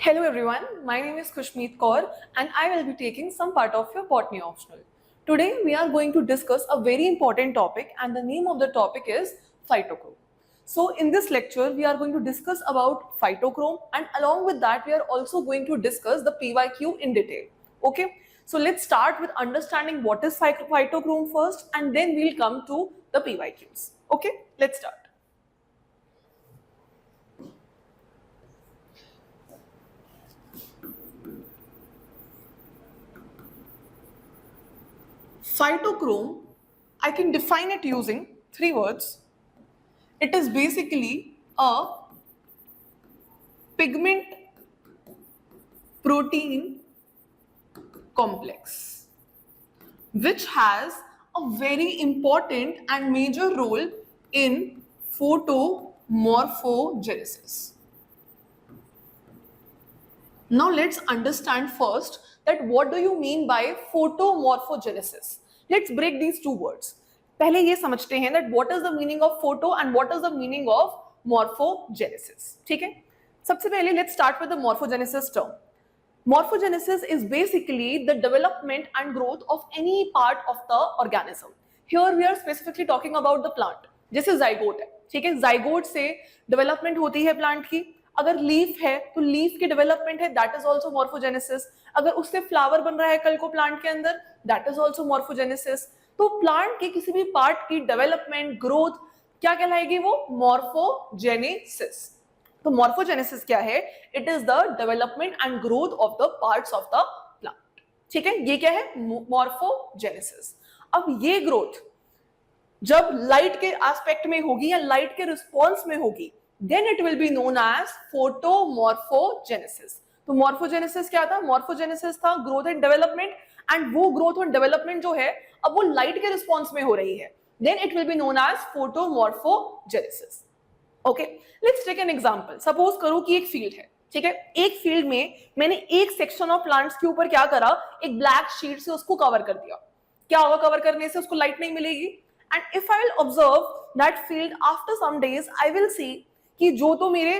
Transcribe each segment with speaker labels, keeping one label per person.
Speaker 1: Hello everyone, my name is Khushmeet Kaur and I will be taking some part of your botany optional. Today we are going to discuss a very important topic and the name of the topic is phytochrome. So in this lecture we are going to discuss about phytochrome and along with that we are also going to discuss the PYQ in detail. Okay, so let's start with understanding what is phytochrome first and then we'll come to the PYQs. Okay, let's start. Phytochrome, I can define it using three words. It is basically a pigment protein complex which has a very important and major role in photomorphogenesis. Now let's understand first that what do you mean by photomorphogenesis. Let's break these two words. पहले ये समझते हैं that what is the meaning of photo and what is the meaning of morphogenesis. ठीक है? सबसे पहले let's start with the morphogenesis term. Morphogenesis is basically the development and growth of any part of the organism. Here we are specifically talking about the plant. जैसे zygote है, ठीक है? zygote से development होती है plant की. अगर leaf है तो लीफ की डेवलपमेंट है, दैट इज ऑल्सो मॉर्फोजेनेसिस. अगर उससे फ्लावर बन रहा है कल को प्लांट के अंदर, दैट इज ऑल्सो मॉर्फोजेनेसिस. तो प्लांट के किसी भी पार्ट की डेवलपमेंट ग्रोथ क्या कहलाएगी? वो मॉर्फोजेनेसिस. तो मॉर्फोजेनेसिस क्या है? It is the development and growth of the parts of the plant. ठीक है, ये क्या है? मॉर्फोजेनेसिस. अब ये ग्रोथ जब लाइट के एस्पेक्ट में होगी या लाइट के रिस्पॉन्स में होगी, then it will be known as photomorphogenesis. तो morphogenesis क्या था? morphogenesis था growth and development, and वो growth and development जो है अब वो light के response में हो रही है, then it will be known as photomorphogenesis. Okay, let's take an example. Suppose करो कि एक field है, ठीक है? एक field में मैंने एक section of plants के ऊपर क्या करा? एक black sheet से उसको cover कर दिया. क्या होगा cover करने से? उसको light नहीं मिलेगी. And if I will observe that field after some days, I will see कि जो तो मेरे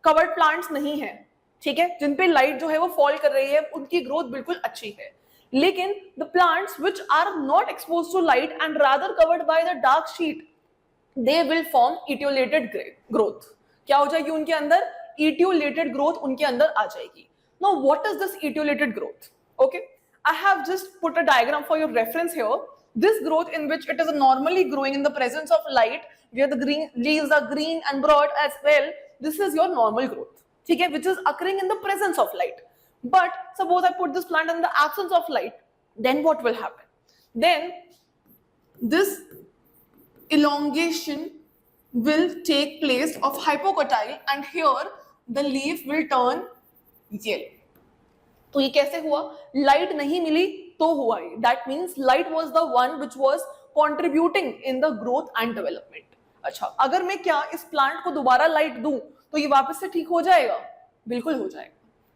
Speaker 1: कवर्ड प्लांट्स नहीं है, ठीक है, जिन पे लाइट जो है वो फॉल कर रही है, उनकी ग्रोथ बिल्कुल अच्छी है. लेकिन the plants which are not exposed to light and rather covered by the dark sheet, they will form etiolated growth. क्या हो जाएगी उनके अंदर? इटियोलेटेड ग्रोथ उनके अंदर आ जाएगी. Now what is this etiolated growth? Okay, I have just put a diagram for your reference here. This growth in which it is normally growing in the presence of light, where the green leaves are green and broad as well, this is your normal growth, ठीक है, which is occurring in the presence of light. But suppose I put this plant in the absence of light, then what will happen? Then this elongation will take place of hypocotyle and here the leaf will turn yellow. तो ये कैसे हुआ? Light नहीं मिली तो हुआ ये. That means light was the one which was contributing in the growth and development. अच्छा, अगर मैं क्या इस प्लांट को दोबारा लाइट दूं तो ये वापस से ठीक हो जाएगा? बिल्कुल हो जाएगा.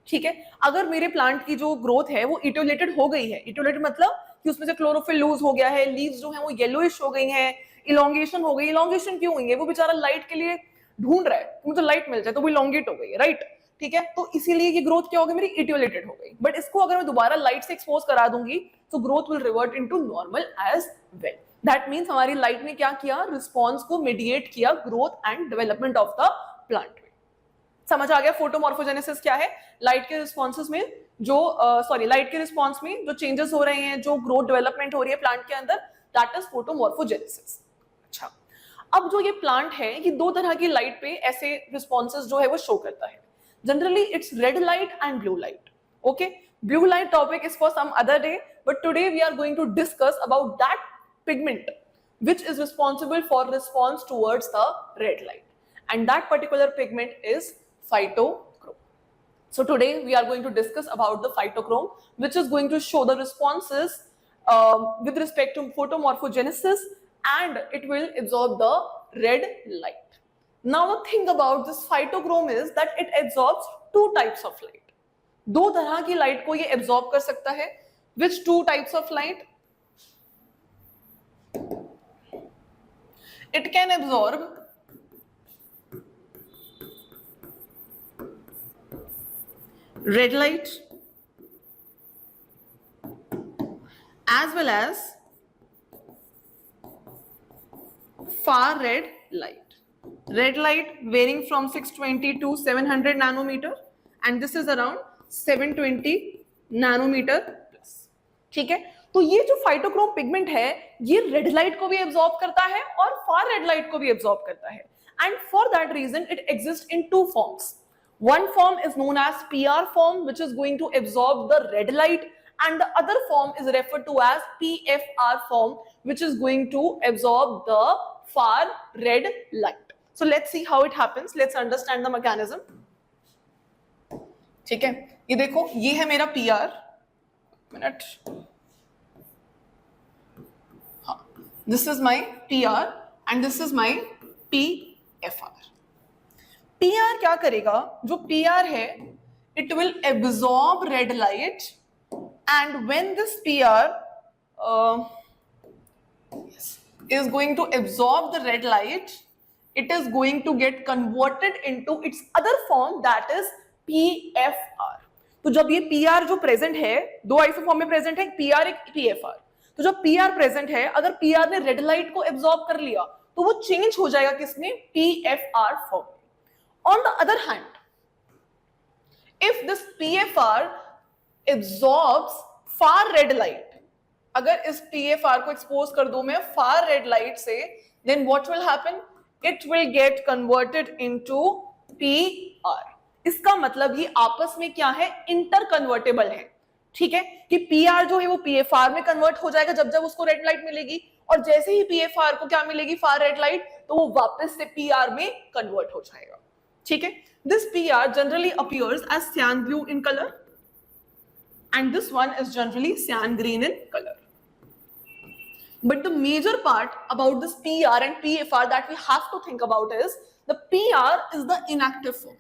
Speaker 1: ठीक है, अगर मेरे प्लांट की जो ग्रोथ है वो इटियोलेटेड हो गई है, इटियोलेटेड मतलब कि उसमें से क्लोरोफिल लूज हो गया है, लीव्स जो है वो येलोइश हो गई हैं, इलोंगेशन हो गई. इलोंगेशन क्यों हुई है? वो बेचारा लाइट के लिए ढूंढ रहा है, मुझे लाइट मिल जाए, तो वो इलोंगेट हो गई है, राइट? ठीक है, तो इसीलिए ये ग्रोथ क्या होगी? मेरी इटियोलेटेड हो गई. बट इसको अगर मैं दोबारा लाइट से एक्सपोज करा दूंगी तो growth will revert into normal as well. That means हमारी लाइट ने क्या किया? रिस्पॉन्स को मीडिएट किया growth and development of the plant में. समझ आ गया फोटोमॉर्फोजेनेसिस क्या है? लाइट के रिस्पॉन्सेस में जो लाइट के रिस्पॉन्स में जो चेंजेस हो रहे हैं, जो ग्रोथ डेवलपमेंट हो रही है प्लांट के अंदर, दैट इज फोटोमॉर्फोजेनेसिस. अच्छा, अब जो ये प्लांट है ये दो तरह की लाइट पे ऐसे रिस्पॉन्सेस जो है वो शो करता है. Generally, it's red light and blue light. Okay, blue light topic is for some other day, but today we are going to discuss about that pigment which is responsible for response towards the red light, and that particular pigment is phytochrome. So today we are going to discuss about the phytochrome, which is going to show the responses with respect to photomorphogenesis, and it will absorb the red light. Now the thing about this phytochrome is that it absorbs two types of light. दो तरह की light को ये absorb कर सकता है. Which two types of light? It can absorb red light as well as far red light. Red light varying from 620 to 700 nanometer and this is around 720 nanometer plus. ठीक है, तो ये जो फाइटोक्रोम पिगमेंट है ये रेड लाइट को भी absorb करता है और फार रेड लाइट को भी एब्जॉर्ब करता है and for that reason it exists in two forms. One form is known as PR form which is going to absorb the red light and the other form is referred to as PFR form which is going to absorb the far red light. So let's see how it happens. Let's understand the mechanism. ठीक है, ये देखो ये है मेरा PR. Minute. हाँ, this is my PR and this is my PFR. PR क्या करेगा? जो PR है, it will absorb red light and when this PR is going to absorb the red light, it is going to get converted into its other form that is PFR. तो जब ये PR जो present है, दो isoform में present है, एक PR एक PFR. तो जब PR प्रेजेंट है, अगर PR ने रेड लाइट को एब्जॉर्ब कर लिया, तो वो चेंज हो जाएगा किसमें? PFR फॉर्म में. On the other hand, if this PFR absorbs far red light, अगर इस PFR को एक्सपोज कर दूं मैं far red light से, then what will happen? It will get converted into PR. इसका मतलब ये आपस में क्या है? इंटर कन्वर्टेबल है. ठीक है, कि PR जो है वो PFR में कन्वर्ट हो जाएगा जब जब उसको रेड लाइट मिलेगी और जैसे ही PFR को क्या मिलेगी? फार रेड लाइट, तो वो वापस से PR में कन्वर्ट हो जाएगा. ठीक है, this PR generally appears as cyan blue in color and this one is generally cyan green in color. But the major part about this PR and PFR that we have to think about is the PR is the inactive form,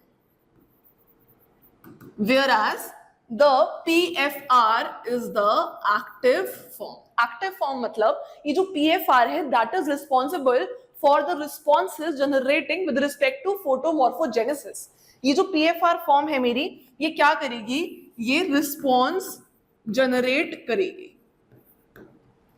Speaker 1: whereas the PFR is the active form. Active form मतलब ये जो PFR है that is responsible for the responses generating with respect to photomorphogenesis. ये जो PFR form है मेरी, ये क्या करेगी? ये response generate करेगी.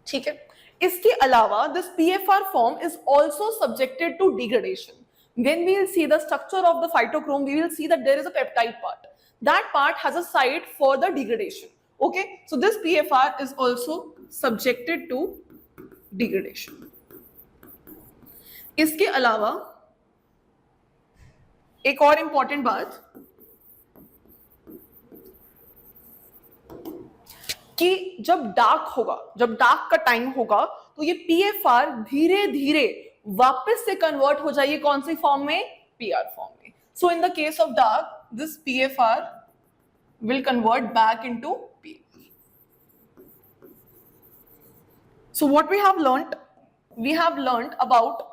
Speaker 1: ठीक है, इसके अलावा this PFR form is also subjected to degradation. When we will see the structure of the phytochrome, we will see that there is a peptide part. That part has a site for the degradation. Okay, so this PFR is also subjected to degradation. इसके अलावा एक और important बात कि जब dark होगा, जब dark का टाइम होगा, तो ये PFR धीरे धीरे वापस से कन्वर्ट हो जाएगी कौन सी फॉर्म में? PR फॉर्म में. So in the case of dark, this PFR will convert back into PR. So what we have learned about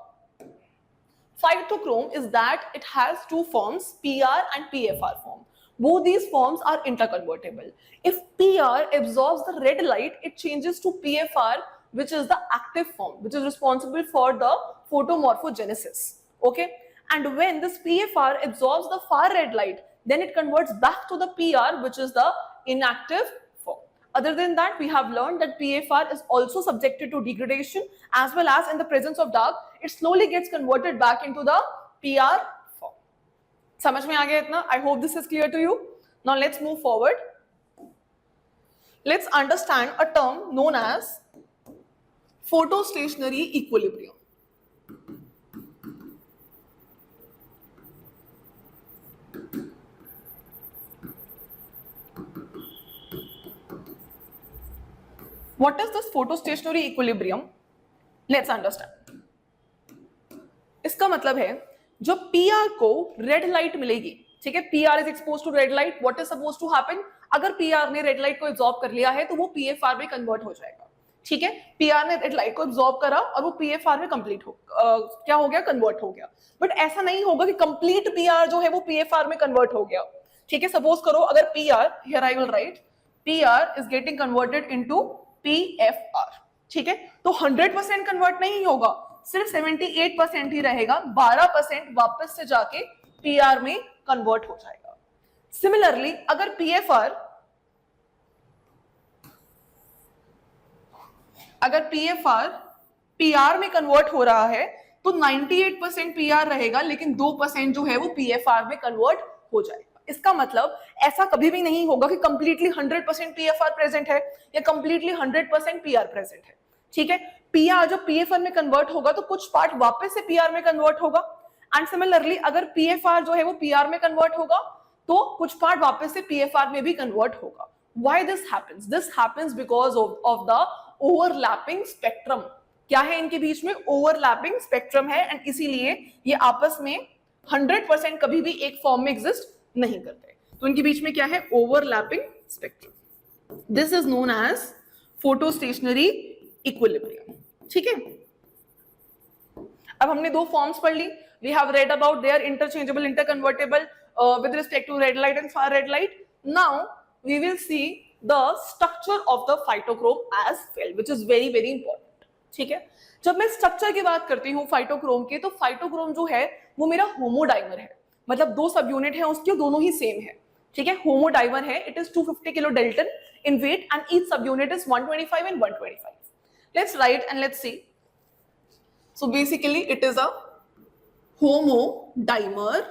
Speaker 1: phytochrome is that it has two forms, PR and PFR form. Both these forms are interconvertible. If PR absorbs the red light, it changes to PFR, which is the active form, which is responsible for the photomorphogenesis. Okay, and when this PFR absorbs the far red light, then it converts back to the PR, which is the inactive form. Other than that, we have learned that PFR is also subjected to degradation, as well as in the presence of dark, it slowly gets converted back into the PR form. समझ में आ गया इतना? I hope this is clear to you. Now let's move forward. Let's understand a term known as photostationary equilibrium. What is this photostationary equilibrium? Let's understand. इसका मतलब है जब PR को red light मिलेगी, ठीक है, PR is exposed to red light, what is supposed to happen? अगर PR ने रेड लाइट को एब्जॉर्ब कर लिया है तो वो PFR में कन्वर्ट हो जाएगा. ठीक है, PR ने रेड लाइट को एब्जॉर्ब करा और वो PFR में कंप्लीट हो क्या हो गया? कन्वर्ट हो गया. बट ऐसा नहीं होगा कि कंप्लीट PR जो है वो PFR में कन्वर्ट हो गया. ठीक है, सपोज करो अगर PR, here I will write, PR is getting converted into PFR. ठीक है, तो 100% कन्वर्ट नहीं होगा, सिर्फ 78% ही रहेगा, 12% वापस से जाके PR में कन्वर्ट हो जाएगा. सिमिलरली अगर पीएफआर पीआर में कन्वर्ट हो रहा है तो 98% पीआर रहेगा, लेकिन 2% जो है वो पीएफआर में कन्वर्ट हो जाएगा। इसका मतलब ऐसा कभी भी नहीं होगा कि कंप्लीटली 100% पीएफआर प्रेजेंट है या कंप्लीटली 100% पीआर प्रेजेंट है। ठीक है, पीआर जब पीएफआर में कन्वर्ट होगा तो कुछ पार्ट वापस से पीआर में कन्वर्ट होगा, एंड सिमिलरली अगर पीएफआर जो है वो पीआर में कन्वर्ट होगा तो कुछ पार्ट वापस से पीएफआर में भी कन्वर्ट होगा। Why this happens? This happens because of the overlapping spectrum. क्या है इनके बीच में? ओवरलैपिंग स्पेक्ट्रम है, एंड इसीलिए ये आपस में 100% कभी भी एक फॉर्म में एग्जिस्ट नहीं करते। तो इनके बीच में क्या है? Overlapping spectrum. This is known as photostationary equilibrium. ठीक है, अब हमने दो फॉर्म्स पढ़ ली। We have read about their interchangeable, interconvertible with respect to red light and far red light. Now we will see the structure of the phytochrome as well, which is very very important. ठीक है, जब मैं structure की बात करती हूँ phytochrome के, तो फाइटोक्रोम जो है वो मेरा होमोडाइमर है, मतलब दो सब यूनिट है उसके, दोनों ही सेम है। ठीक है, होमोडाइमर है। It is 250 kilo dalton in weight and each subunit is 125 and 125. Let's write and let's see. So basically it is a homodimer.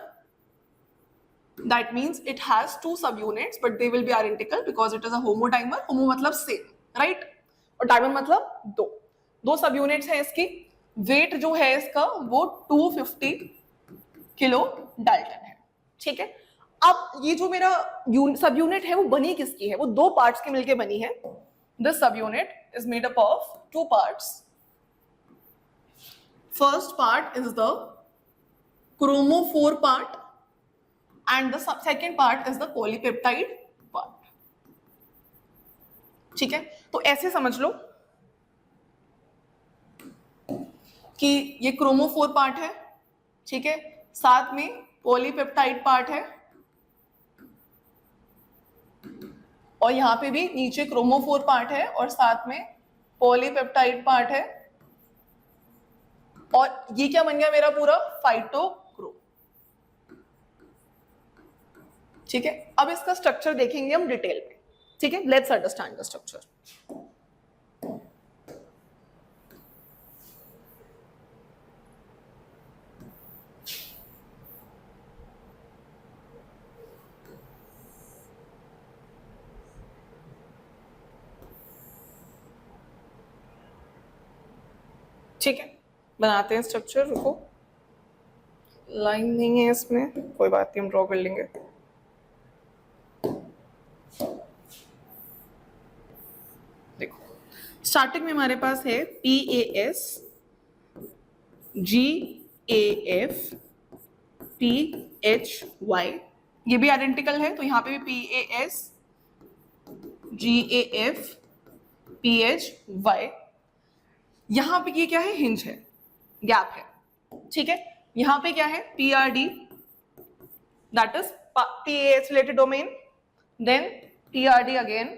Speaker 1: That means it has two subunits, but they will be identical because it is a homodimer. Homo मतलब same, right? और dimer मतलब दो subunits हैं इसकी। weight जो है इसका वो 250 किलो डाल्टन है। ठीक है, अब ये जो मेरा सब यूनिट है वो बनी किसकी है? वो दो पार्ट्स के मिलके बनी है। This subunit is made up of two parts. First part is the chromophore part and the second part is the polypeptide part. ठीक है, तो ऐसे समझ लो कि ये क्रोमोफोर पार्ट है, ठीक है, साथ में पॉलीपेप्टाइड पार्ट है, और यहां पे भी नीचे क्रोमोफोर पार्ट है और साथ में पॉलीपेप्टाइड पार्ट है, और ये क्या बन गया मेरा पूरा? फाइटोक्रोम। ठीक है, अब इसका स्ट्रक्चर देखेंगे हम डिटेल में। ठीक है, लेट्स अंडरस्टैंड द स्ट्रक्चर। ठीक है, बनाते हैं स्ट्रक्चर। रुको, लाइन नहीं है इसमें, कोई बात नहीं, हम ड्रॉ कर लेंगे। देखो, स्टार्टिंग में हमारे पास है PAS, GAF, PHY। ये भी आइडेंटिकल है, तो यहां पे भी PAS, GAF, PHY। यहां पे ये क्या है? हिंज है, गैप है। ठीक है, यहां पे क्या है? PRD, that is PAS related domain, then PRD again,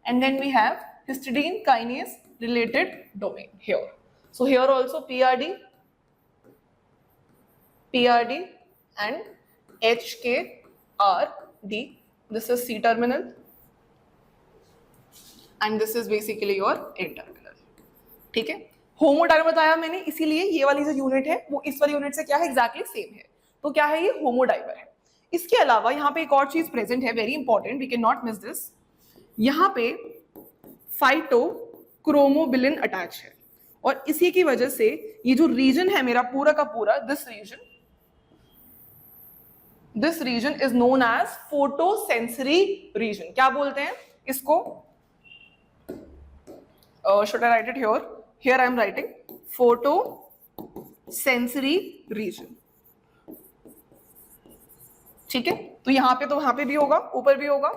Speaker 1: and then we have histidine kinase related domain here. So here also PRD and HKRD. This is C terminal and this is basically your N terminal. ठीक है, होमोडाइमर बताया मैंने, इसीलिए ये वाली जो unit है वो इस वाली यूनिट से क्या है? एग्जैक्टली सेम है। तो क्या है? ये होमोडाइमर है। इसके अलावा यहाँ पे एक और चीज प्रेजेंट है, very important, we can not miss this. यहाँ पे फाइटोक्रोमोबिलिन अटैच है, और इसी की वजह से ये जो रीजन है मेरा पूरा का पूरा, this region is known as photosensory region. क्या बोलते हैं इसको? should I write it here? Here I am writing photosensory region. ठीक है, तो यहां पे भी होगा, ऊपर भी होगा,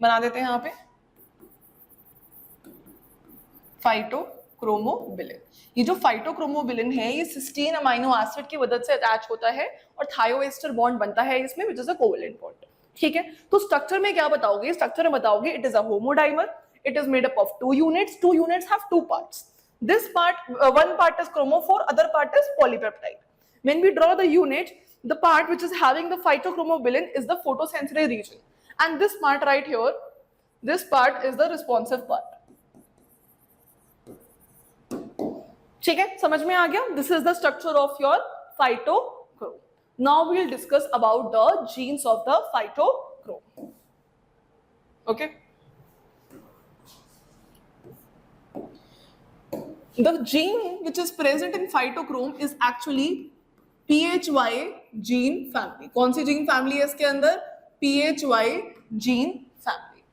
Speaker 1: बना देते हैं यहां पे फाइटोक्रोमोबिलिन। ये जो फाइटोक्रोमोबिलिन है ये सिस्टीन अमाइनो एसिड की मदद से अटैच होता है और थायोएस्टर बॉन्ड बनता है इसमें, which is a covalent bond. ठीक है, तो स्ट्रक्चर में क्या बताओगे? स्ट्रक्चर में बताओगे it is a homodimer, it is made up of two units have two parts. This part, one part is chromophore, other part is polypeptide. When we draw the unit, the part which is having the phytochromobilin is the photosensory region, and this part right here, this part is the responsive part. ठीक है, समझ में आ गया? This is the structure of your phytochrome. Now we will discuss about the genes of the phytochrome. Okay. The gene which is present in phytochrome is actually PHY gene family. कौन सी gene family है इसके अंदर? PHY gene family.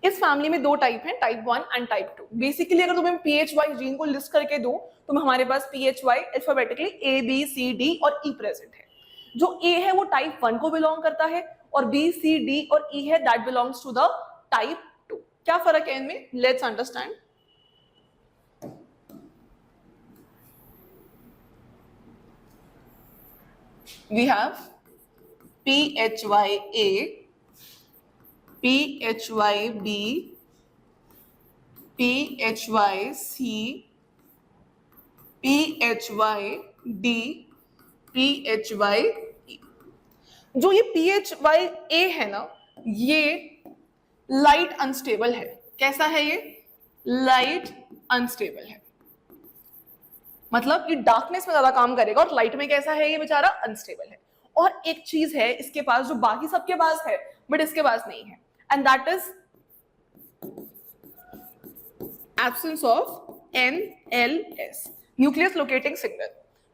Speaker 1: इस family में दो type हैं, type 1 and type 2. Basically अगर तुम्हें PHY जीन को लिस्ट करके दो तो हमारे पास PHY alphabetically A, B, C, D और E प्रेजेंट है. जो A है वो टाइप 1 को बिलोंग करता है और B, C, D और E है that belongs to the type 2. क्या फर्क है इनमें? Let's understand. We have PHYA, PHYB, PHYC, PHYD, PHYE. जो ये PHYA है ना, ये लाइट अनस्टेबल है. कैसा है ये? लाइट अनस्टेबल है. मतलब ये डार्कनेस में ज्यादा काम करेगा और लाइट में कैसा है? ये बेचारा अनस्टेबल है. और एक चीज है इसके पास जो बाकी सबके पास है बट इसके पास नहीं है, and that is absence of NLS, nucleus locating signal.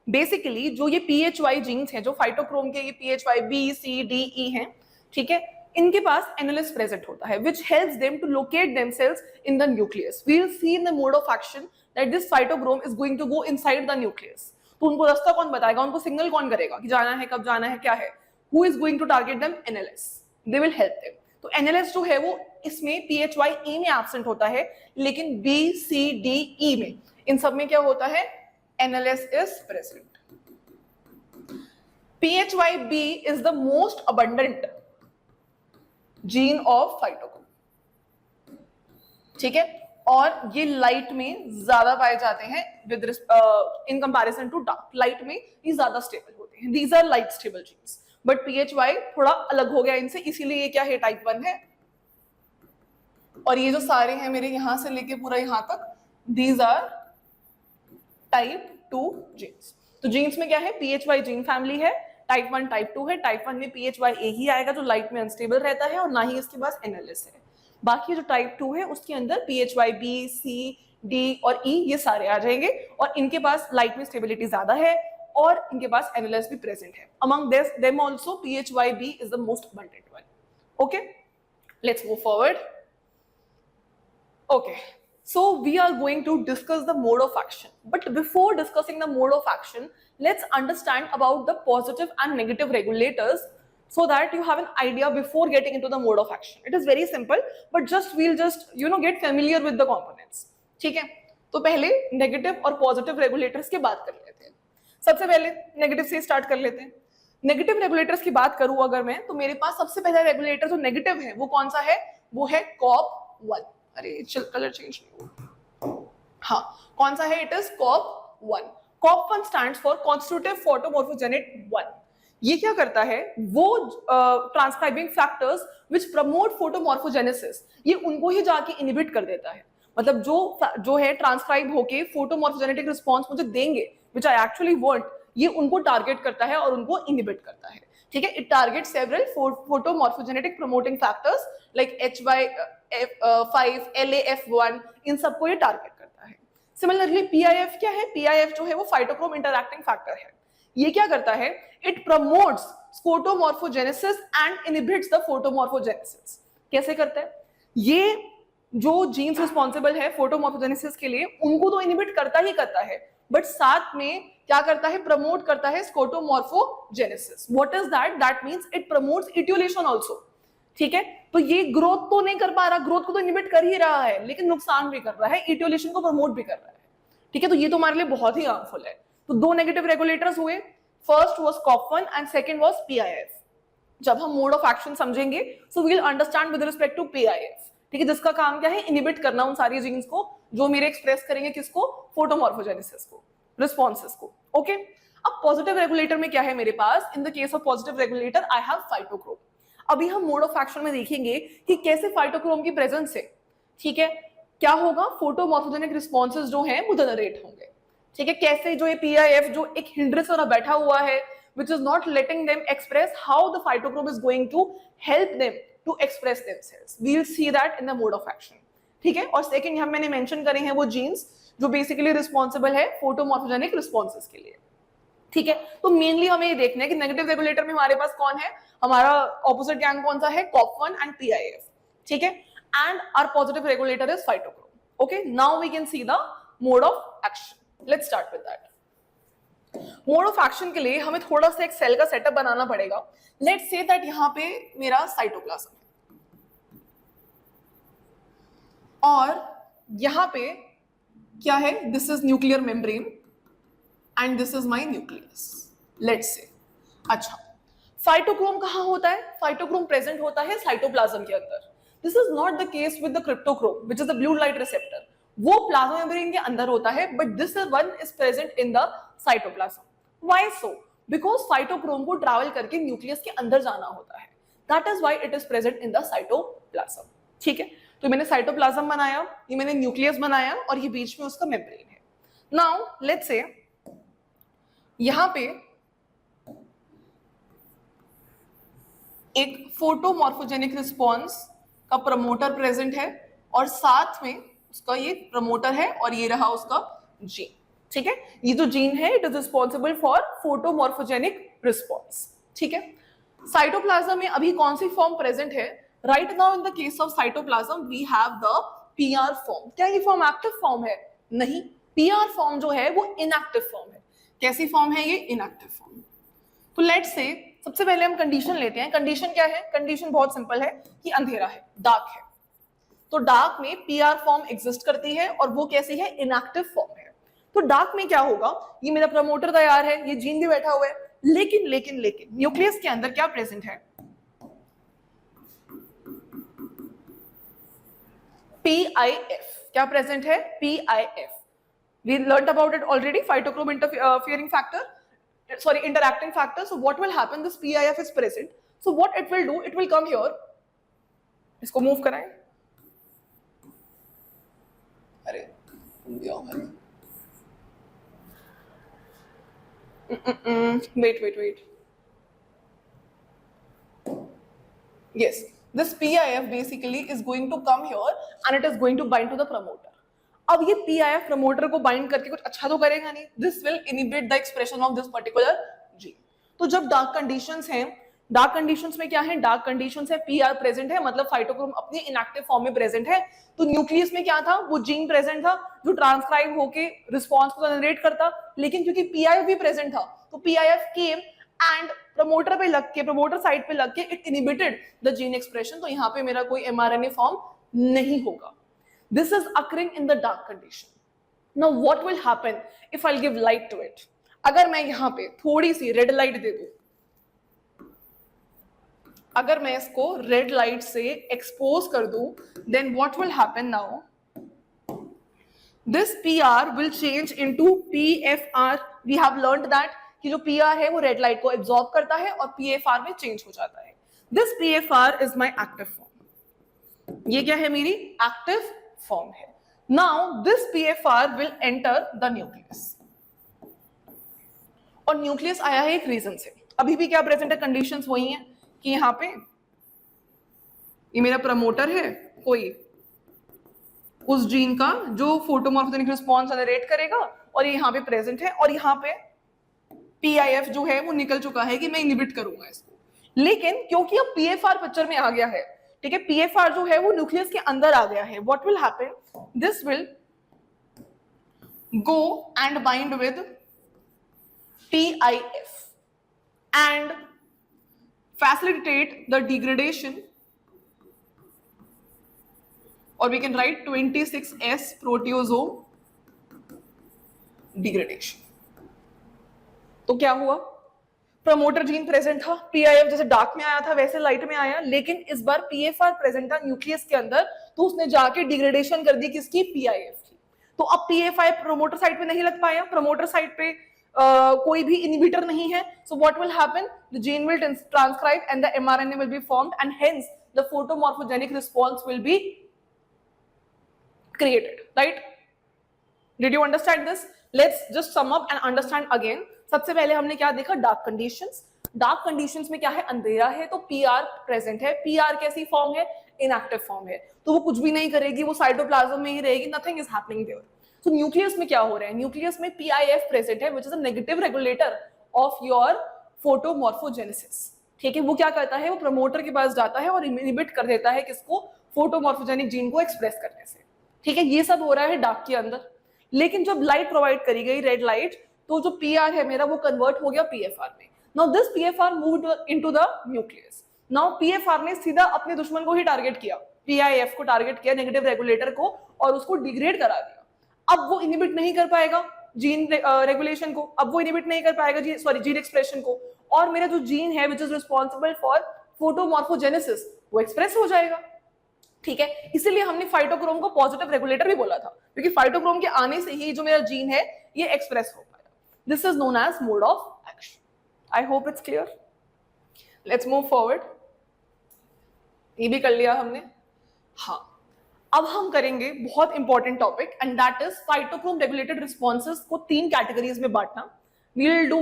Speaker 1: Basically जो ये PHY जीन्स हैं, जो फाइटोक्रोम के ये PHY B, C, D, E हैं, ठीक है, इनके पास NLS प्रेजेंट होता है which helps them to locate themselves in the nucleus. We will see in the mode of action that this phytochrome is going to go inside the nucleus. तो उनको रास्ता कौन बताएगा? उनको सिग्नल कौन करेगा कि जाना है, कब जाना है, क्या है? Who is going to target them? NLS. They will help them. तो NLS जो है वो इसमें PHYE में एब्सेंट होता है, लेकिन B, C, D, E में, इन सब में क्या होता है? NLS is present. PHYB is the most abundant gene of phytochrome. ठीक है, और ये लाइट में ज्यादा पाए जाते हैं with in comparison to dark. Light में ये ज्यादा स्टेबल होते हैं. These are light stable genes. But PHY थोड़ा अलग हो गया इनसे, इसीलिए ये क्या है? टाइप 1 है. और ये जो सारे हैं मेरे यहां से लेके पूरा यहां तक, दीज आर टाइप 2 जीन्स. तो जीन्स में क्या है? PHY जीन फैमिली है, टाइप 1 टाइप 2 है. टाइप 1 में PHYA ही आएगा जो लाइट में अनस्टेबल रहता है और ना ही इसके पास NLS है. बाकी जो टाइप 2 है उसके अंदर PHYB, C, D और E ये सारे आ जाएंगे और इनके पास लाइट में स्टेबिलिटी ज्यादा है और इनके पास NLS भी प्रेजेंट है. Among them also PHYB is the most abundant one. Okay, let's move forward. Okay, so we are going to discuss the mode of action. But before discussing the mode of action, let's understand about the positive and negative regulators so that you have an idea before getting into the mode of action. It is very simple, but we'll get familiar with the components. ठीक है, तो पहले negative और positive regulators की बात कर लेते हैं. सबसे पहले नेगेटिव से स्टार्ट कर लेते हैं. नेगेटिव रेगुलेटर्स की बात करूं अगर मैं, तो मेरे पास सबसे पहला रेगुलेटर जो नेगेटिव है वो कौन सा है? वो है COP1. अरे कलर चेंज नहीं हुआ. हाँ, कौन सा है? It is COP1. COP1 stands for constitutive photomorphogenic 1. ये क्या करता है? वो transcribing factors which promote photomorphogenesis, ये उनको ही जाके इनहिबिट कर देता है. मतलब जो है ट्रांसक्राइब होके फोटोमॉर्फोजेनेटिक रिस्पॉन्स मुझे देंगे विच आई एक्चुअली वांट, ये उनको टारगेट करता है और उनको इनहिबिट करता है. ठीक है, it target several photomorphogenetic promoting factors like HY5, LAF1, इन सबको ये टारगेट करता है. सिमिलरली PIF क्या है? PIF जो है वो फाइटोक्रोम इंटरैक्टिंग फैक्टर है. ये क्या करता है? It promotes स्कोटोमॉर्फोजेनेसिस and inhibits the photomorphogenesis. कैसे करता है? ये जो जीन्स रिस्पॉन्सिबल है फोटोमॉर्फोजेनेसिस के लिए उनको तो इनहिबिट करता ही करता है, बट साथ में क्या करता है? प्रमोट करता है skotomorphogenesis. What is that? That means it promotes etiolation also. ठीक है, तो ये ग्रोथ तो नहीं कर पा रहा, ग्रोथ को तो इनहिबिट कर ही रहा है लेकिन नुकसान भी कर रहा है, इट्यूलेशन को प्रमोट भी कर रहा है. ठीक है, तो ये तो हमारे लिए बहुत ही हार्मफुल है. तो दो नेगेटिव रेगुलेटर्स हुए. First was COP1 and second was PIF. जब हम मोड ऑफ एक्शन समझेंगे so we will understand with respect to PIF. ठीक है, जिसका काम क्या है? इनहिबिट करना उन सारी जीन्स को जो मेरे एक्सप्रेस करेंगे किसको? फोटोमॉर्फोजेनेसिस को, रिस्पॉन्सेस को. ओके, अब पॉजिटिव रेगुलेटर में क्या है मेरे पास, in the case of positive regulator I have phytochrome. अभी हम मोड ऑफ एक्शन में देखेंगे कि कैसे फाइटोक्रोम की प्रेजेंस से, ठीक है, क्या होगा, फोटोमॉर्फोजेनिक रिस्पॉन्सेज जो हैं वो जनरेट होंगे, ठीक है। कैसे, जो ये पीआईएफ जो एक हिंड्रेंस वाला बैठा हुआ है which is not letting them express how the phytochrome is going to help them to express themselves. We will see that in the mode of action, ठीक है। और सेकंड यहाँ मैंने मेंशन करे हैं वो जीन्स जो बेसिकली रिस्पॉन्सिबल है फोटोमॉर्फोजेनिक रिस्पॉन्सेज के लिए, ठीक है। तो मेनली हमें ये देखना है कि नेगेटिव रेगुलेटर में हमारे पास कौन है, हमारा ऑपोजिट गैंग कौन सा है, COP1 एंड पीआईएफ, ठीक है। And our positive regulator is phytochrome. Okay, now we can see the mode of action. Let's start with that. Mode of action के लिए हमें थोड़ा सा एक सेल का सेटअप बनाना पड़ेगा। लेट्स से दैट यहाँ पे मेरा साइटोप्लाज्म है और यहाँ पे क्या है, this is nuclear membrane and this is my nucleus, let's say. अच्छा, फाइटोक्रोम कहाँ होता है, फाइटोक्रोम प्रेजेंट होता है साइटोप्लाज्म के अंदर। This is not the case with the cryptochrome which is the blue light receptor, वो प्लाज्मा मेम्ब्रेन के अंदर होता है, but this one is present in the cytoplasm. Why so? Because phytochrome को ट्रैवल करके न्यूक्लियस के अंदर जाना होता है, that is why it is present in the cytoplasm, ठीक है। तो मैंने साइटोप्लाज्म बनाया, ये मैंने न्यूक्लियस बनाया और ये बीच में उसका मेम्ब्रेन है। नाउ लेट्स से यहां पे एक फोटोमॉर्फोजेनिक रिस्पॉन्स का प्रमोटर प्रेजेंट है और साथ में उसका ये प्रमोटर है और ये रहा उसका जीन, ठीक है। ये जो जीन है it is responsible for photomorphogenic response, ठीक है। साइटोप्लाज्म में अभी कौन सी फॉर्म प्रेजेंट है, right now in the case of cytoplasm we have the PR form. क्या ये फॉर्म एक्टिव फॉर्म है? नहीं, पीआर फॉर्म जो है वो इनएक्टिव फॉर्म है। कैसी फॉर्म है ये? Inactive form. तो लेट्स से सबसे पहले हम कंडीशन लेते हैं। कंडीशन क्या है? कंडीशन बहुत सिंपल है कि अंधेरा है, डार्क है। तो डार्क में पीआर फॉर्म एग्जिस्ट करती है और वो कैसी है? इनएक्टिव फॉर्म है। तो डार्क में क्या होगा, ये मेरा प्रमोटर तैयार है, ये जीन भी बैठा हुआ है, लेकिन लेकिन लेकिन न्यूक्लियस के अंदर क्या प्रेजेंट है? पीआईएफ। क्या प्रेजेंट है? PIF. We learned about it already, phytochrome interfering factor, sorry, interacting factor. So what will happen, this PIF is present, so what it will do, it will come here, इसको move कराएं, अरे wait, yes, this PIF basically is going to come here and it is going to bind to the promoter. अब ये PIF promoter को bind करके कुछ अच्छा तो करेगा नहीं, this will inhibit the expression of this particular gene. तो जब डार्क कंडीशंस हैं, डार्क कंडीशंस में क्या है? डार्क कंडीशंस है, पीआर प्रेजेंट है, मतलब फाइटोक्रोम अपने इनएक्टिव फॉर्म में प्रेजेंट है। तो न्यूक्लियस में क्या था? वो जीन प्रेजेंट था जो ट्रांसक्राइब होके रिस्पॉन्स को जनरेट करता, लेकिन क्योंकि पीआईएफ भी प्रेजेंट था तो पीआईएफ केम एंड प्रमोटर पे लग के, प्रमोटर साइड पे लग के it inhibited the gene expression. तो यहाँ पे मेरा कोई एमआरएनए फॉर्म नहीं होगा। This is occurring in the dark condition. Now what will happen if I'll give light to it? अगर मैं यहाँ पे थोड़ी सी रेड लाइट दे दूं, अगर मैं इसको रेड लाइट से एक्सपोज कर दूं, then what will happen now? This PR will change into PFR. We have learned that कि जो PR है वो रेड लाइट को एब्जॉर्ब करता है और PFR में चेंज हो जाता है। This PFR is my active form. ये क्या है? मेरी एक्टिव फॉर्म है। Now this PFR will enter the nucleus, और न्यूक्लियस आया है एक रीजन से। अभी भी क्या प्रेजेंट है? कंडीशंस वही हैं कि यहाँ पे ये मेरा प्रमोटर है कोई उस जीन का जो फोटोमॉर्फोजेनिक रिस्पॉन्स जनरेट करेगा, और ये यहाँ पे प्रेजेंट है, और यहाँ पे PIF जो है वो निकल चुका है कि मैं इनहिबिट करूंगा इसको। लेकिन क्योंकि अब PFR पिक्चर में आ गया है, ठीक है, PFR जो है वो न्यूक्लियस के अंदर आ गया है, what will happen, this will go and bind with PIF and facilitate the degradation, or we can write 26S proteasome degradation. तो क्या हुआ? प्रमोटर जीन प्रेजेंट था, पीआईएफ जैसे डार्क में आया था वैसे लाइट में आया, लेकिन इस बार पीएफआर प्रेजेंट था न्यूक्लियस के अंदर, तो उसने जाके डिग्रेडेशन कर दी किसकी? पीआईएफ की। तो अब पीएफआई प्रमोटर साइड पे नहीं लग पाया, प्रमोटर साइड पे कोई भी इनहिबिटर नहीं है, so what will happen, the gene will transcribe and the mRNA will be formed and hence the photomorphogenic response will be created, right? Did you understand this? Let's just sum up and understand again. सबसे पहले हमने क्या देखा, dark conditions. Dark conditions में क्या है, अंधेरा है तो पीआर प्रेजेंट है. पीआर कैसी फॉर्म है, इनएक्टिव फॉर्म है, तो वो कुछ भी नहीं करेगी, वो साइटोप्लाज्म में ही रहेगी, नथिंग इज हैपनिंग देयर. तो न्यूक्लियस में क्या हो रहा है, न्यूक्लियस में पीआईएफ प्रेजेंट है which is a negative regulator of your photomorphogenesis. ठीक है, वो क्या करता है, वो प्रमोटर के पास जाता है और इनहिबिट कर देता है किसको, फोटोमॉर्फोजेनिक जीन को एक्सप्रेस करने से. ठीक है, ये सब हो रहा है डार्क के अंदर. लेकिन जब लाइट प्रोवाइड करी गई, रेड लाइट, तो जो पीआर है मेरा वो कन्वर्ट हो गया पीएफआर में. Now this PFR moved into the nucleus. Now PFR ने सीधा अपने दुश्मन को ही टारगेट किया, पीआईएफ को टारगेट किया, नेगेटिव रेगुलेटर को, और उसको डिग्रेड करा दिया. अब वो इनहिबिट नहीं कर पाएगा जीन रेगुलेशन को, अब वो इनहिबिट नहीं कर पाएगा जीन एक्सप्रेशन को, और मेरा जो जीन है which is responsible for photomorphogenesis वो एक्सप्रेस हो जाएगा. ठीक है, इसीलिए हमने फाइटोक्रोम को पॉजिटिव रेगुलेटर भी बोला था, क्योंकि फाइटोक्रोम के आने से ही जो मेरा जीन है ये एक्सप्रेस हो पाएगा. This is known as mode of action. I hope it's clear. Let's move forward. ये भी कर लिया हमने. हाँ, अब हम करेंगे बहुत important topic and that is phytochrome regulated responses को 3 कैटेगरीज में बांटना. We will do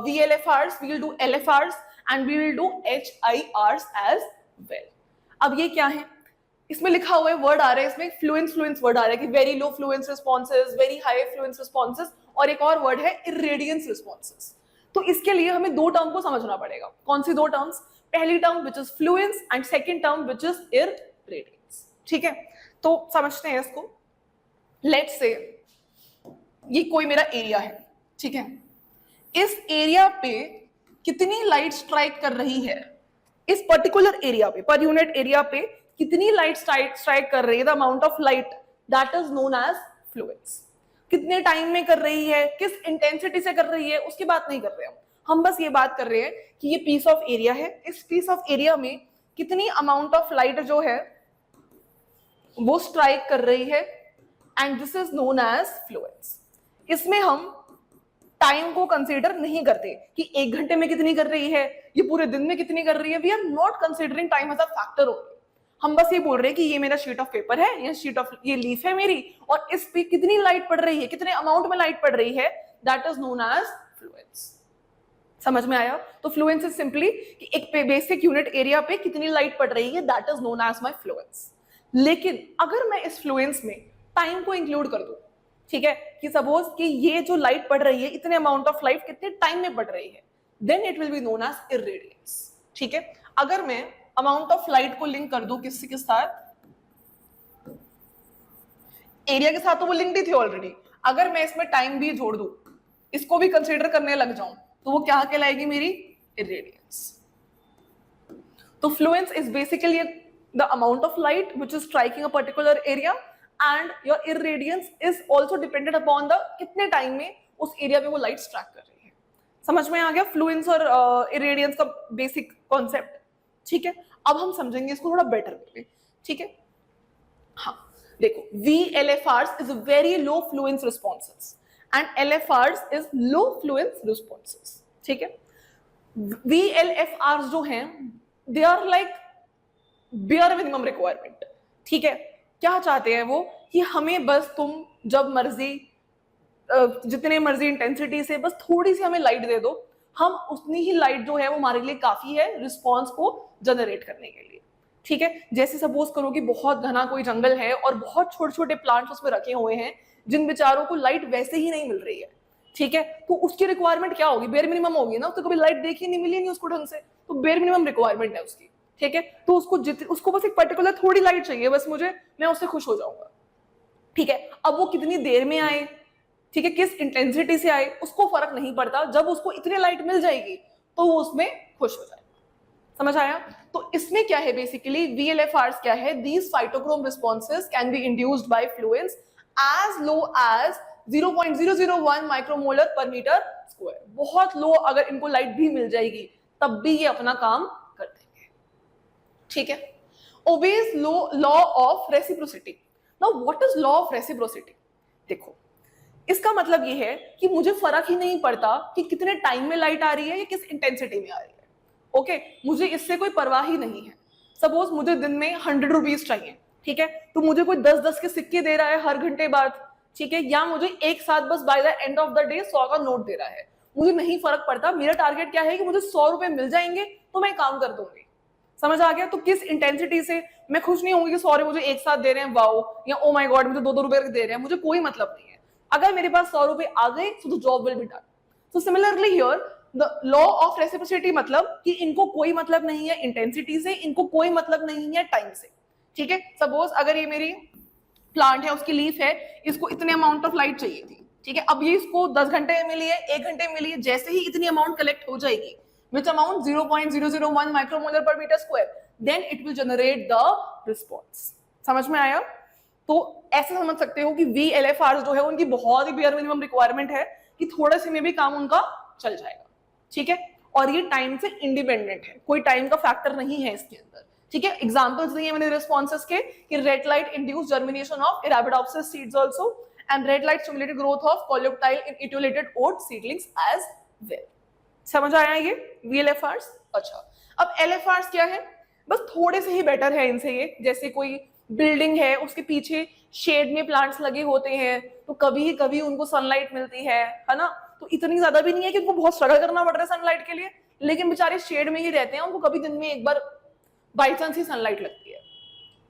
Speaker 1: VLFRs, we will do LFRs and we will do HIRs as well. अब ये क्या है, इसमें लिखा हुआ है, वर्ड आ रहा है इसमें, फ्लुएंस वर्ड आ रहा है कि very low Fluence responses, very high Fluence responses, और एक और वर्ड है इरेडियंस रिस्पॉन्सेज. तो इसके लिए हमें 2 टर्म को समझना पड़ेगा. कौन सी 2 टर्म्स, पहली term which is Fluence and second term which is irradiance. ठीक है, तो समझते हैं इसको. लेट्स से ये कोई मेरा एरिया है. ठीक है, इस एरिया पे कितनी लाइट स्ट्राइक कर रही है, इस पर्टिकुलर एरिया पे, पर यूनिट एरिया पे कितनी लाइट स्ट्राइक कर रही है, the amount of light, that is known as fluence. कितने टाइम में कर रही है, किस इंटेंसिटी से कर रही है, उसकी बात नहीं कर रहे हम बस ये बात कर रहे हैं कि ये पीस ऑफ एरिया है, इस पीस ऑफ एरिया में कितनी अमाउंट ऑफ लाइट जो है वो स्ट्राइक कर रही है, and this is known as fluence. इसमें हम टाइम को कंसीडर नहीं करते कि 1 घंटे में कितनी कर रही है, ये पूरे दिन में कितनी कर रही है. We are not considering time as a factor only. हम बस ये बोल रहे हैं कि ये मेरा शीट ऑफ पेपर है, ये लीफ है मेरी, और इस पे कितनी लाइट पड़ रही है, कितने अमाउंट में लाइट पड़ रही है, that is known as fluence. समझ में आया? तो फ्लुएंस इज सिंपली कि एक बेसिक यूनिट एरिया पे कितनी लाइट पड़ रही है, that is known as my fluence. लेकिन अगर मैं इस फ्लुएंस में टाइम को इंक्लूड कर दूं, ठीक है, कि सपोज कि ये जो लाइट पड़ रही है, इतने अमाउंट ऑफ लाइट कितने टाइम में पड़ रही है, then it will be known as irradiance. ठीक है, अगर मैं अमाउंट ऑफ लाइट को लिंक कर दूं किसके साथ, एरिया के साथ, तो वो लिंक्ड ही थी ऑलरेडी. अगर मैं इसमें टाइम भी जोड़ दूं, इसको भी कंसीडर करने लग जाऊं, तो वो क्या कहलाएगी मेरी, इरेडियंस. तो Fluence is basically the amount of light which is striking a particular area, and your irradiance is also dependent upon the कितने टाइम में उस एरिया पे वो लाइट स्ट्रैक कर रही है. समझ में आ गया फ्लुएंस और इरेडियंस का बेसिक कॉन्सेप्ट. ठीक है, अब हम समझेंगे इसको थोड़ा बेटर वे. ठीक है, हाँ देखो, VLFRs is very low fluence responses and LFRs is low fluence responses. ठीक है, VLFRs जो हैं they are like bare minimum requirement. ठीक है, क्या चाहते हैं वो, कि हमें बस तुम जब मर्जी जितने मर्जी इंटेंसिटी से बस थोड़ी सी हमें लाइट दे दो, हम उतनी ही लाइट जो है वो हमारे लिए काफी है रिस्पॉन्स को जनरेट करने के लिए. ठीक है, जैसे सपोज करो कि बहुत घना कोई जंगल है और बहुत छोटे छोटे प्लांट्स उसमें रखे हुए हैं जिन बेचारों को लाइट वैसे ही नहीं मिल रही है. ठीक है, तो उसकी रिक्वायरमेंट क्या होगी, बेयर मिनिमम होगी ना, उसको कभी लाइट देखी नहीं, मिली नहीं उसको ढंग से, तो बेयर मिनिमम रिक्वायरमेंट है उसकी. ठीक है, तो उसको बस एक पर्टिकुलर थोड़ी लाइट चाहिए बस मुझे, मैं उससे खुश हो जाऊंगा. ठीक है, अब वो कितनी देर में आए, ठीक है, किस इंटेंसिटी से आए, उसको फर्क नहीं पड़ता. जब उसको इतनी लाइट मिल जाएगी तो वो उसमें खुश हो जाएगा. समझ आया? तो इसमें क्या है बेसिकली, VLFRs क्या है, these phytochrome responses can be induced by fluence as low as 0.001 micromolar पर मीटर स्क्वायर. बहुत लो अगर इनको लाइट भी मिल जाएगी तब भी ये अपना काम कर देंगे. ठीक है, obeys law of reciprocity. Now what is law of reciprocity? देखो, इसका मतलब ये है कि मुझे फर्क ही नहीं पड़ता कि कितने टाइम में लाइट आ रही है या किस इंटेंसिटी में आ रही है। ओके, मुझे इससे कोई परवाह ही नहीं है। सपोज मुझे दिन में 100 रुपीज चाहिए, ठीक है, तो मुझे कोई 10-10 के सिक्के दे रहा है हर घंटे बाद, ठीक है, या मुझे एक साथ बस by the end of the day 100 का नोट दे रहा है, मुझे नहीं फर्क पड़ता। मेरा टारगेट क्या है कि मुझे 100 रुपए मिल जाएंगे तो मैं काम कर दूंगी। समझ आ गया? तो किस इंटेंसिटी से मैं खुश नहीं होंगी कि 100 मुझे एक साथ दे रहे हैं वाओ, या ओ माय गॉड मुझे 2-2 रुपए दे रहे हैं, मुझे कोई मतलब नहीं है। अगर मेरे पास 100 रुपए आ गए तो job will be done. So similarly here the law of reciprocity मतलब कि इनको कोई मतलब नहीं है इंटेंसिटी से, इनको कोई मतलब नहीं है टाइम से, ठीक है। सपोज अगर ये मेरी प्लांट है, उसकी लीफ है, इसको इतने अमाउंट ऑफ लाइट चाहिए थी, ठीक है, अब ये इसको 10 घंटे में मिली है, 1 घंटे में मिली है, जैसे ही इतनी अमाउंट कलेक्ट हो जाएगी which amount 0.001 micromolar per meter square, then it will generate the response। समझ में आया? तो ऐसे समझ सकते हो कि VLFR जो है उनकी बहुत ही बेयर मिनिमम रिक्वायरमेंट है कि थोड़े से में भी काम उनका चल जाएगा, ठीक है। और ये टाइम से इंडिपेंडेंट है, कोई टाइम का फैक्टर नहीं है इसके अंदर, ठीक है। एग्जांपल्स दिए मैंने रिस्पॉन्सेस के कि red light induce germination of Arabidopsis seeds also and red light stimulated growth of coleoptile in etiolated oat seedlings as well. समझ आया ये VLFRs? अच्छा, अब LFRs क्या है? बस थोड़े से ही बेटर है इनसे ये। जैसे कोई बिल्डिंग है, उसके पीछे शेड में प्लांट्स लगे होते हैं, तो कभी ही कभी उनको सनलाइट मिलती है ना, तो इतनी ज्यादा भी नहीं है कि उनको बहुत स्ट्रगल करना पड़ रहा है सनलाइट के लिए, लेकिन बेचारे शेड में ही रहते हैं, उनको कभी दिन में एक बार बाई चांस ही सनलाइट लगती है,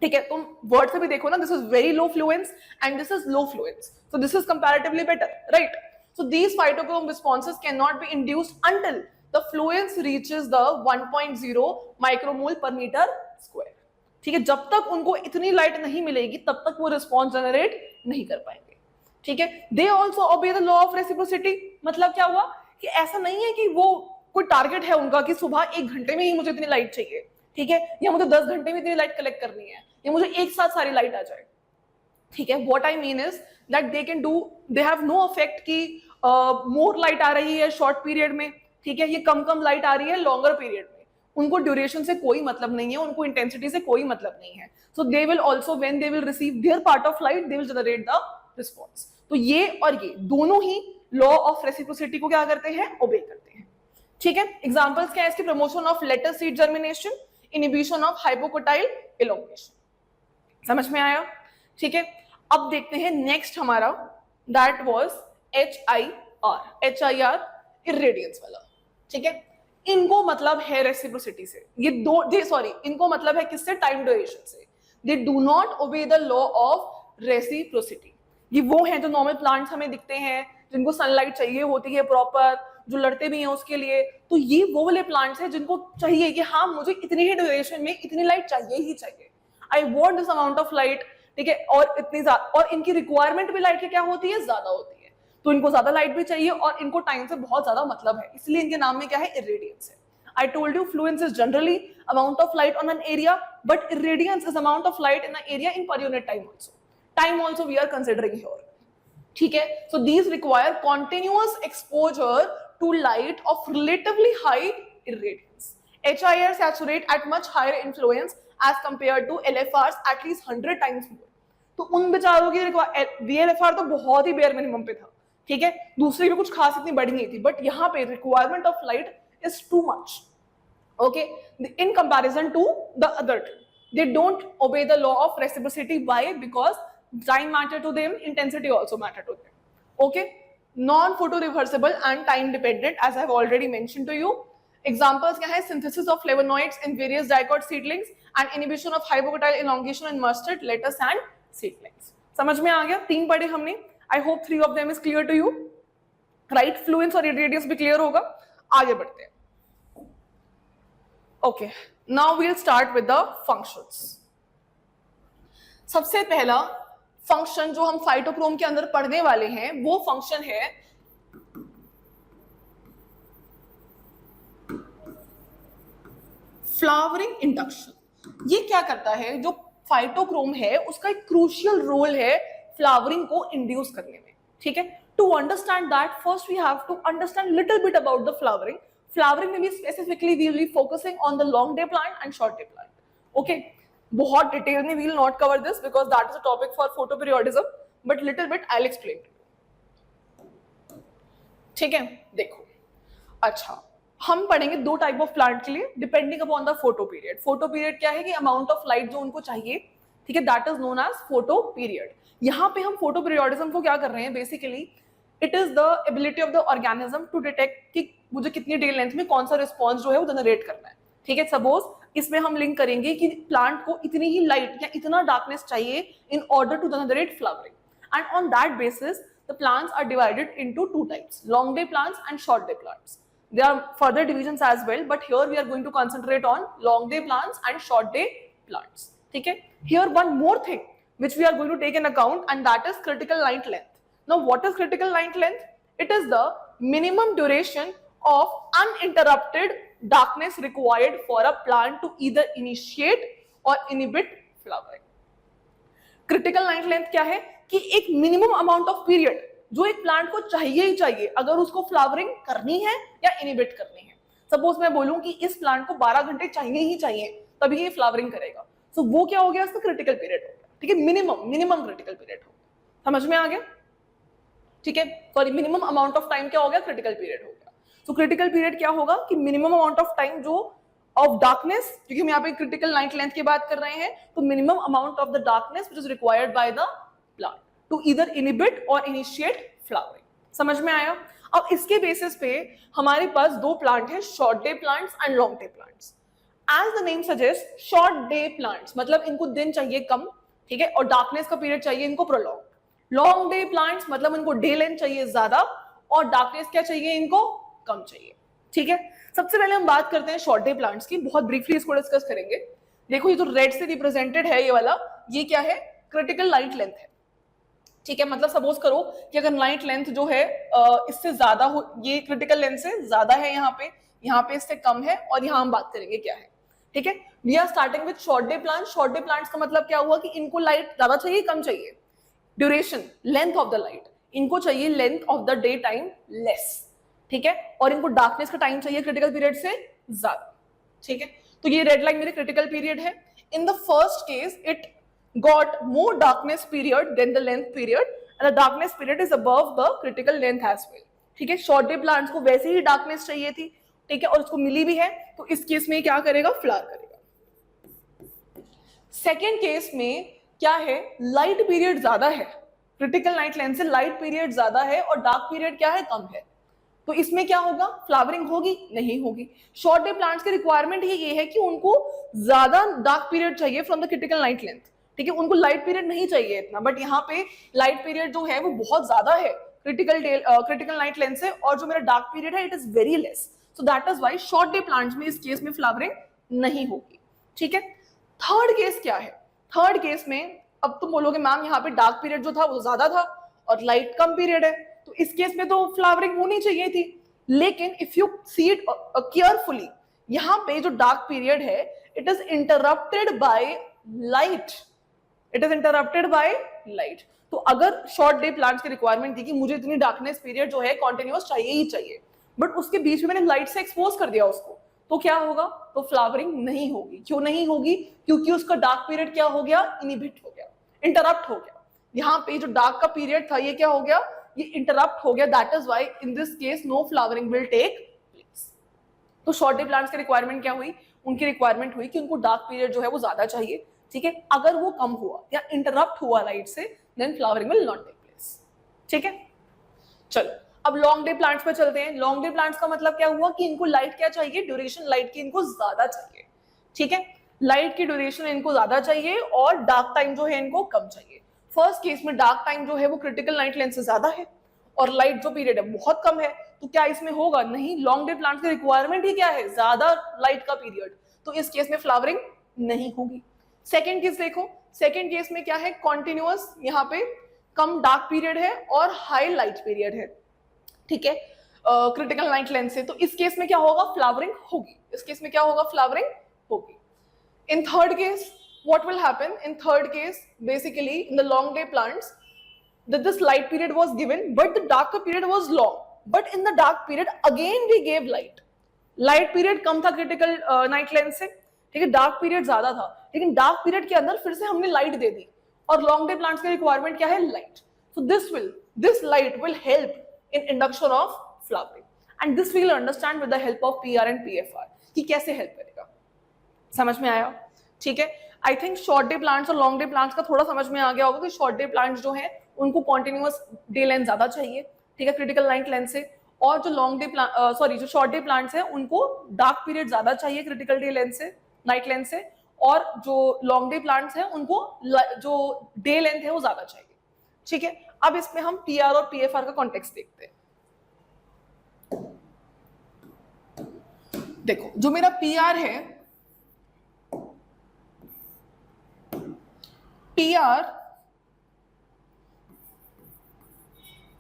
Speaker 1: ठीक है। तुम वर्ड से भी देखो ना, this is very low Fluence and this is low Fluence, so this is comparatively better, right? So these phytochrome responses cannot be induced until the fluence reaches the 1.0 micromole per meter square, ठीक है। जब तक उनको इतनी light नहीं मिलेगी तब तक वो रिस्पॉन्स जनरेट नहीं कर पाएंगे, ठीक है। They also obey the law of reciprocity. मतलब क्या हुआ कि ऐसा नहीं है कि वो कोई टारगेट है उनका कि सुबह 1 घंटे में ही मुझे इतनी लाइट चाहिए, ठीक है, या मुझे 10 घंटे में इतनी लाइट कलेक्ट करनी है, या मुझे एक साथ सारी लाइट आ जाए, ठीक है। What I mean is that they can do, they have no effect कि मोर लाइट आ रही है शॉर्ट पीरियड में, ठीक है, ये कम लाइट आ रही है लॉन्गर पीरियड में, उनको ड्यूरेशन से कोई मतलब नहीं है, उनको इंटेंसिटी से कोई मतलब नहीं है। So they will also when they will receive their part of light they will generate the response. तो ये और ये दोनों ही लॉ ऑफ रेसिप्रोसिटी को क्या करते हैं? ओबे करते हैं, ठीक है। एग्जांपल्स क्या है इसके? Promotion of latest seed germination, inhibition of hypocotyl elongation. समझ में आया? ठीक है। अब देखते हैं नेक्स्ट हमारा, दैट वाज HIR इरेडियंस वाला, ठीक है। इनको मतलब है रेसिप्रोसिटी से, ये दो सॉरी इनको मतलब है किससे? टाइम ड्यूरेशन से। They do not obey the law of reciprocity. ये वो हैं जो नॉर्मल प्लांट्स हमें दिखते हैं, जिनको सनलाइट चाहिए होती है प्रॉपर, जो लड़ते भी हैं उसके लिए। तो ये वो वाले प्लांट्स हैं जिनको चाहिए कि हाँ मुझे इतनी ही ड्यूरेशन में इतनी लाइट चाहिए ही चाहिए, I want this amount of light, ठीक है। और इतनी और इनकी रिक्वायरमेंट भी लाइट की क्या होती है? ज्यादा होती है, तो इनको ज्यादा लाइट भी चाहिए और इनको टाइम से बहुत ज्यादा मतलब है, इसलिए इनके नाम में क्या है? इरेडियंस है। I told you fluence is generally amount of light on an area, but irradiance is amount of light in an area in per unit time also. Time also we are considering here. ठीक है? So these require continuous exposure to light of relatively high irradiance. HIR saturate at much higher influence as compared to LFRs at least 100 times more. तो उन बेचारों की VLFR तो बहुत ही bare minimum पे था, ठीक है, दूसरी भी कुछ खास इतनी बड़ी नहीं थी, बट यहाँ पे requirement of light is too much, okay, in comparison to the other two. They don't obey the law of reciprocity. Why? Because time matter to them, intensity also matter to them, okay. Non-photo reversible and time dependent, as I have already mentioned to you. Examples क्या है? Synthesis of flavonoids in various dicot seedlings and inhibition of hypocotyl elongation in mustard, lettuce and seedlings. समझ में आ गया? 3 पढ़े हमने. I hope 3 of them is clear to you. Right? Fluence और irradiance भी clear होगा. आगे बढ़ते हैं. Okay, now we'll start with the functions. सबसे पहला फंक्शन जो हम फाइटोक्रोम के अंदर पढ़ने वाले हैं वो फंक्शन है फ्लावरिंग इंडक्शन। ये क्या करता है? जो फाइटोक्रोम है उसका एक क्रूशियल रोल है फ्लावरिंग को इंड्यूस करने में, ठीक है। To understand that first we have to understand little bit about the flowering. Flowering में भी specifically we will be focusing on the long day plant and short day plant. Okay, बहुत detail में we will not cover this because that is a topic for photoperiodism, but little bit I'll explain to you. ठीक है, देखो, अच्छा हम पढ़ेंगे दो type of plant के लिए depending upon the photo period. Photo period क्या है कि अमाउंट ऑफ लाइट जो उनको चाहिए, ठीक है, that is known as photoperiod. यहाँ पे हम फोटो पीरियोडिज्म को क्या कर रहे हैं, basically it is the ability of the organism to detect कि मुझे कितनी डे लेंथ में कौन सा रिस्पॉन्स जो है वो जनरेट करना है। ठीक है, सपोज इसमें हम लिंक करेंगे कि प्लांट को इतनी ही लाइट या इतना डार्कनेस चाहिए in order to generate flowering, and on that basis the plants are divided into two types, long day plants and short day plants. There are further divisions as well, but here we are going to concentrate on long day plants and short day plants. ठीक है, here one more thing which we are going to take in account, and that is critical night length. Now what is critical night length? It is the minimum duration of uninterrupted darkness required for a plant to either initiate or inhibit flowering. Critical night length क्या है कि एक minimum amount of period जो एक plant को चाहिए ही चाहिए अगर उसको फ्लावरिंग करनी है या इनिबिट करनी है। सपोज मैं बोलूं कि इस प्लांट को 12 घंटे चाहिए ही चाहिए तभी ये फ्लावरिंग करेगा, सो वो क्या हो गया, उसका क्रिटिकल पीरियड हो गया। ठीक है, मिनिमम क्रिटिकल पीरियड हो गया, समझ में आ गया? ठीक है, sorry, minimum amount of time क्या हो गया, क्रिटिकल पीरियड हो गया। सो क्रिटिकल पीरियड क्या होगा कि मिनिमम अमाउंट ऑफ टाइम जो ऑफ डार्कनेस, क्योंकि हम यहाँ पे क्रिटिकल नाइट लेंथ की बात कर रहे हैं, तो minimum amount of the darkness which is required by the plant to either inhibit or initiate flowering. समझ में आया? अब इसके बेसिस पे हमारे पास दो प्लांट है, short day plants and long day plants. As the name suggest, short day plants मतलब इनको दिन चाहिए कम, ठीक है, और डार्कनेस का पीरियड चाहिए इनको प्रोलॉन्ग। लॉन्ग डे प्लांट्स मतलब इनको डे लेंथ चाहिए ज्यादा और डार्कनेस क्या चाहिए इनको, कम चाहिए। ठीक है, सबसे पहले हम बात करते हैं शॉर्ट डे प्लांट्स की, बहुत ब्रीफली इसको डिस्कस करेंगे। देखो ये जो रेड से रिप्रेजेंटेड है ये वाला, ये क्या है, क्रिटिकल नाइट लेंथ है। ठीक है, मतलब सपोज करो कि अगर नाइट लेंथ जो है इससे ज्यादा हो, ये क्रिटिकल लेंथ से ज्यादा है, यहाँ पे इससे कम है, और यहाँ हम बात करेंगे क्या है। ठीक है, we are starting with short day plant. Short day plants का मतलब क्या हुआ कि इनको लाइट ज्यादा चाहिए कम चाहिए, duration, length of the light, इनको चाहिए length of the day time less, ठीक है, और इनको डार्कनेस का टाइम चाहिए क्रिटिकल पीरियड से ज्यादा। ठीक है, तो ये रेड लाइन मेरे क्रिटिकल पीरियड है। In the first case it got more darkness period than the length period, and the darkness period is above the critical length as well. ठीक है, शॉर्ट डे प्लांट्स को वैसे ही darkness चाहिए थी, ठीक है, और उसको मिली भी है, तो इस केस में क्या करेगा, फ्लावर करेगा। सेकेंड केस में क्या है, लाइट पीरियड ज्यादा है, क्रिटिकल नाइट लेंथ से लाइट पीरियड ज्यादा है और डार्क पीरियड क्या है, कम है, तो इसमें क्या होगा, फ्लावरिंग होगी, नहीं होगी। शॉर्ट डे प्लांट्स की रिक्वायरमेंट ही ये है कि उनको ज्यादा डार्क पीरियड चाहिए from the critical night length, ठीक है, उनको लाइट पीरियड नहीं चाहिए इतना, बट यहाँ पे लाइट पीरियड जो है वो बहुत ज्यादा है क्रिटिकल नाइट लेंथ से, और जो मेरा डार्क पीरियड है it is very less, so that is why short day plants में इस केस में फ्लावरिंग नहीं होगी। ठीक है, थर्ड केस क्या है, थर्ड केस में अब तुम बोलोगे मैम यहाँ पे डार्क पीरियड जो था वो ज्यादा था और लाइट कम पीरियड है, तो इस केस में तो फ्लावरिंग होनी चाहिए थी, लेकिन if you see it carefully, यहाँ पे जो डार्क पीरियड है it is interrupted by light, it is interrupted by light. तो अगर शॉर्ट डे प्लांट्स की रिक्वायरमेंट थी कि मुझे इतनी डार्कनेस पीरियड जो है कॉन्टिन्यूअस चाहिए ही चाहिए, बट उसके बीच में मैंने लाइट से एक्सपोज कर दिया उसको, तो क्या होगा, तो फ्लावरिंग नहीं होगी। क्यों नहीं होगी, क्योंकि उसका डार्क पीरियड क्या हो गया, इनहिबिट हो गया, इंटरप्ट हो गया। यहाँ पे जो डार्क का पीरियड था ये क्या हो गया, ये इंटरप्ट हो गया, that is why in this case no flowering will take place. तो शॉर्ट डे प्लांट्स की रिक्वायरमेंट क्या हुई, उनकी रिक्वायरमेंट हुई कि उनको डार्क पीरियड जो है वो ज्यादा चाहिए, ठीक है, अगर वो कम हुआ या इंटरप्ट हुआ लाइट से, then flowering will not take place. ठीक है, चलो अब लॉन्ग डे प्लांट्स पे चलते हैं। लॉन्ग डे प्लांट्स का मतलब क्या हुआ कि इनको लाइट क्या चाहिए, ड्यूरेशन लाइट की इनको ज्यादा चाहिए। ठीक है, लाइट की ड्यूरेशन इनको ज्यादा चाहिए और डार्क टाइम जो है इनको कम चाहिए। फर्स्ट केस में डार्क टाइम जो है वो क्रिटिकल नाइट लेंथ से ज्यादा है और लाइट जो पीरियड है बहुत कम है, तो क्या इसमें होगा, नहीं, लॉन्ग डे प्लांट्स की रिक्वायरमेंट ही क्या है, ज्यादा लाइट का पीरियड, तो इस केस में फ्लावरिंग नहीं होगी। सेकेंड केस देखो, सेकेंड केस में क्या है, कॉन्टिन्यूअस यहाँ पे कम डार्क पीरियड है और हाई लाइट पीरियड है, ठीक है, क्रिटिकल नाइट लेंथ से, तो इस केस में क्या होगा, फ्लावरिंग होगी, इस केस में क्या होगा, फ्लावरिंग होगी। In third case what will happen, in third case basically in the long day plants that this light period was given but the darker period was long, but in the dark period again we gave light period कम था critical night length से, ठीक है, dark period ज्यादा था, लेकिन dark period के अंदर फिर से हमने लाइट दे दी, और लॉन्ग डे प्लांट्स की रिक्वायरमेंट क्या है, light, so this light will help in induction of flowering, and this we will understand with the help of PR and PFR कि कैसे हेल्प करेगा। समझ में आया? ठीक है। I think short day plants और लॉन्ग डे प्लांट्स का थोड़ा समझ में आ गया होगा कि शॉर्ट डे प्लांट्स जो है उनको कॉन्टिन्यूअस डे लेंथ ज्यादा चाहिए, ठीक है, क्रिटिकल नाइट लेंथ से, और जो लॉन्ग डे जो शॉर्ट डे प्लांट्स है उनको डार्क पीरियड ज्यादा चाहिए क्रिटिकल डे लेंथ से, नाइट लेंथ से, और जो लॉन्ग डे प्लांट्स है उनको जो डे लेंथ है वो ज्यादा चाहिए। ठीक है, अब इसमें हम पीआर और पीएफआर का कॉन्टेक्स्ट देखते हैं। देखो, जो मेरा पीआर है, पीआर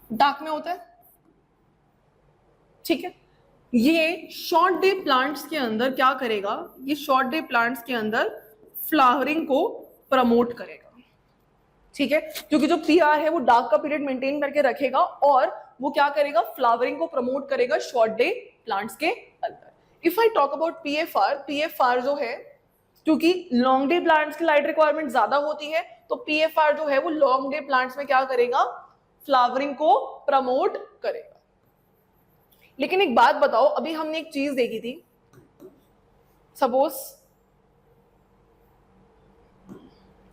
Speaker 1: डार्क में होता है, ठीक है। ये शॉर्ट डे प्लांट्स के अंदर क्या करेगा, ये शॉर्ट डे प्लांट्स के अंदर फ्लावरिंग को प्रमोट करेगा, ठीक है, क्योंकि जो पीआर है वो डार्क का पीरियड मेंटेन करके रखेगा और वो क्या करेगा, फ्लावरिंग को प्रमोट करेगा शॉर्ट डे प्लांट्स के अंदर। If I talk about PFR, PFR जो है, क्योंकि लॉन्ग डे प्लांट्स की लाइट रिक्वायरमेंट ज्यादा होती है, तो पीएफआर जो है वो लॉन्ग डे प्लांट्स में क्या करेगा, फ्लावरिंग को प्रमोट करेगा। लेकिन एक बात बताओ, अभी हमने एक चीज देखी थी, सपोज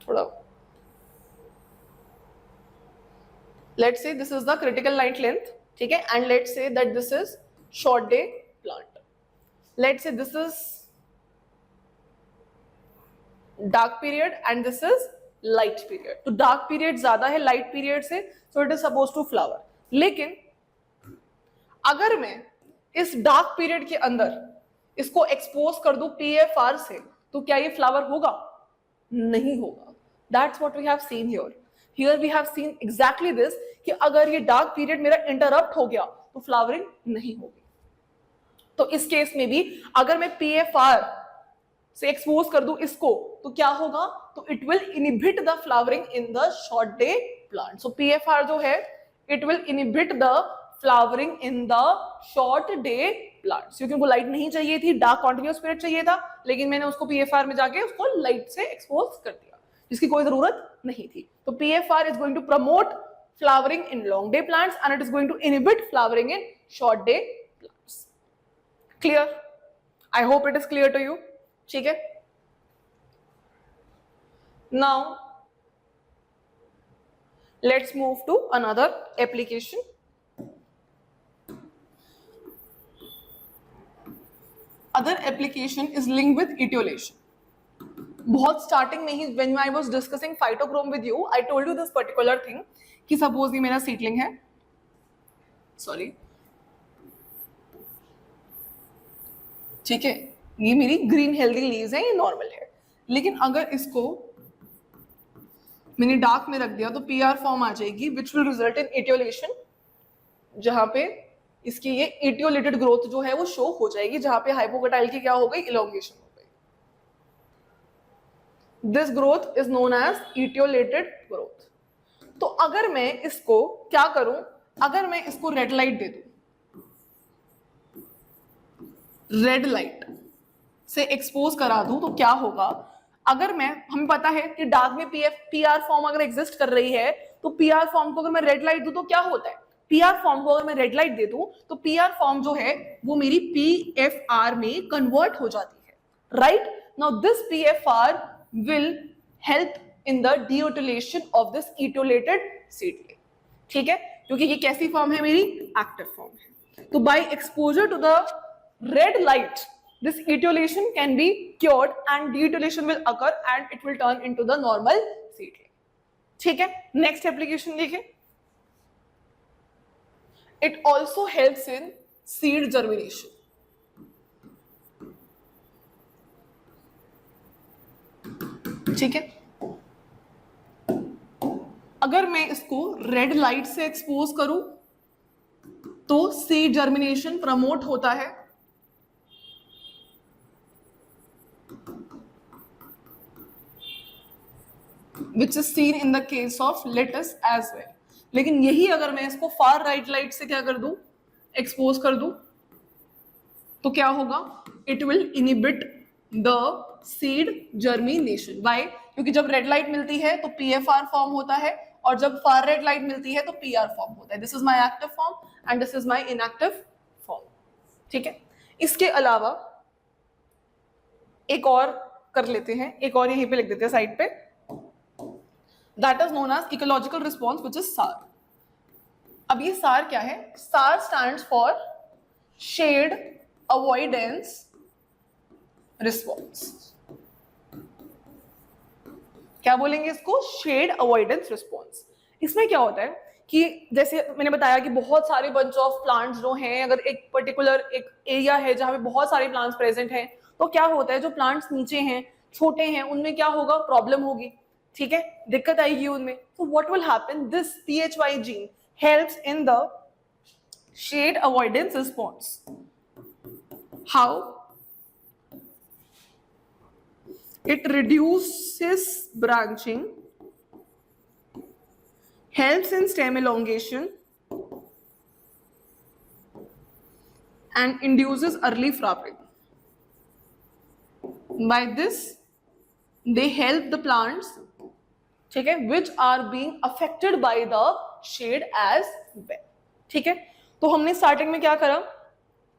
Speaker 1: थोड़ा, let's say this is the critical night length, ठीक है, and let's say that this is short day plant, let's say this is dark period and this is light period. तो डार्क पीरियड ज्यादा है light period से, so it is suppose to flower. लेकिन अगर मैं इस डार्क पीरियड के अंदर इसको एक्सपोज कर दूं पीएफआर से, तो क्या ये फ्लावर होगा? नहीं होगा। That's what we have seen here. Here we have seen exactly this कि अगर ये डार्क पीरियड मेरा इंटरप्ट हो गया तो फ्लावरिंग नहीं होगी। तो इस केस में भी अगर मैं पीएफआर से एक्सपोज कर दूं इसको, तो क्या होगा, तो it will inhibit the flowering in the short day plant. So PFR जो है it will inhibit the flowering in the short day plants, क्योंकि उनको लाइट नहीं चाहिए थी, डार्क कॉन्टिन्यूअस पीरियड चाहिए था, लेकिन मैंने उसको पीएफआर में जाके उसको लाइट से एक्सपोज कर दिया जिसकी कोई जरूरत नहीं थी। तो PFR is going to promote flowering in long day plants and it is going to inhibit flowering in short day plants. Clear? I hope it is clear to you. ठीक है, now let's move to another application. Other application is linked with etiolation. बहुत starting में ही when I was discussing phytochrome with you, I told you this particular thing कि suppose ये मेरा seedling है, sorry, ठीक है, ये मेरी ग्रीन हेल्दी लीव्स है, ये नॉर्मल है, लेकिन अगर इसको मैंने डार्क में रख दिया तो पीआर फॉर्म आ जाएगी विच विल रिजल्ट इन एटियोलेशन, जहां पे इसकी ये एटियोलेटेड ग्रोथ जो है वो शो हो जाएगी, जहां पे हाइपोकटाइल की क्या हो गई, इलोंगेशन हो गई। This growth is known as etiolated growth. तो अगर मैं इसको क्या करूं, अगर मैं इसको रेड लाइट दे दूं, रेड लाइट से एक्सपोज करा दूं, तो क्या होगा, अगर मैं, हमें पता है कि डार्क में पीआर फॉर्म अगर एग्जिस्ट कर रही है, तो पीआर फॉर्म को अगर मैं रेड लाइट दूं तो क्या होता है, पीआर फॉर्म को अगर मैं रेड लाइट दे दूं तो पीआर फॉर्म जो है वो मेरी पीएफआर में कन्वर्ट हो जाती है, right. Now this PFR will help in the de-etiolation of this etiolated seedling, ठीक है, क्योंकि ये कैसी फॉर्म है, मेरी एक्टिव फॉर्म है। तो by exposure to the red light this etiolation can be cured and deetiolation will occur and it will turn into the normal seedling, ठीक है। नेक्स्ट एप्लीकेशन देखें, it also helps in seed germination, ठीक है। अगर मैं इसको red light से expose करूं तो सीड जर्मिनेशन प्रमोट होता है, which is seen in the case of lettuce as well। लेकिन यही अगर मैं इसको फार राइट लाइट से क्या कर दूं, एक्सपोज कर दूं, तो क्या होगा, it will inhibit the seed germination. Why? क्योंकि जब रेड लाइट मिलती है तो पीएफआर फॉर्म होता है और जब फार रेड लाइट मिलती है तो पीआर फॉर्म होता है। This is my active form and this is my inactive form. ठीक है, इसके अलावा एक और कर लेते हैं, एक और यहीं पे लिख देते हैं साइड पे, that is known as ecological response which is SAR. अब ये SAR क्या है? SAR stands for shade avoidance response. क्या बोलेंगे इसको? Shade avoidance response. इसमें क्या होता है कि जैसे मैंने बताया कि बहुत सारे बंच ऑफ प्लांट्स जो हैं, अगर एक पर्टिकुलर एक एरिया है जहां पे बहुत सारे प्लांट्स प्रेजेंट हैं, तो क्या होता है जो प्लांट्स नीचे हैं, छोटे हैं, उनमें क्या होगा? प्रॉब्लम होगी. ठीक है, दिक्कत आएगी उनमें. तो what will happen? This PHY gene helps in the shade avoidance response. How? It reduces branching, helps in stem elongation, and induces early flowering. By this, they help the plants, ठीक है, which are being affected by the shade as well. ठीक है, तो हमने starting में क्या करा?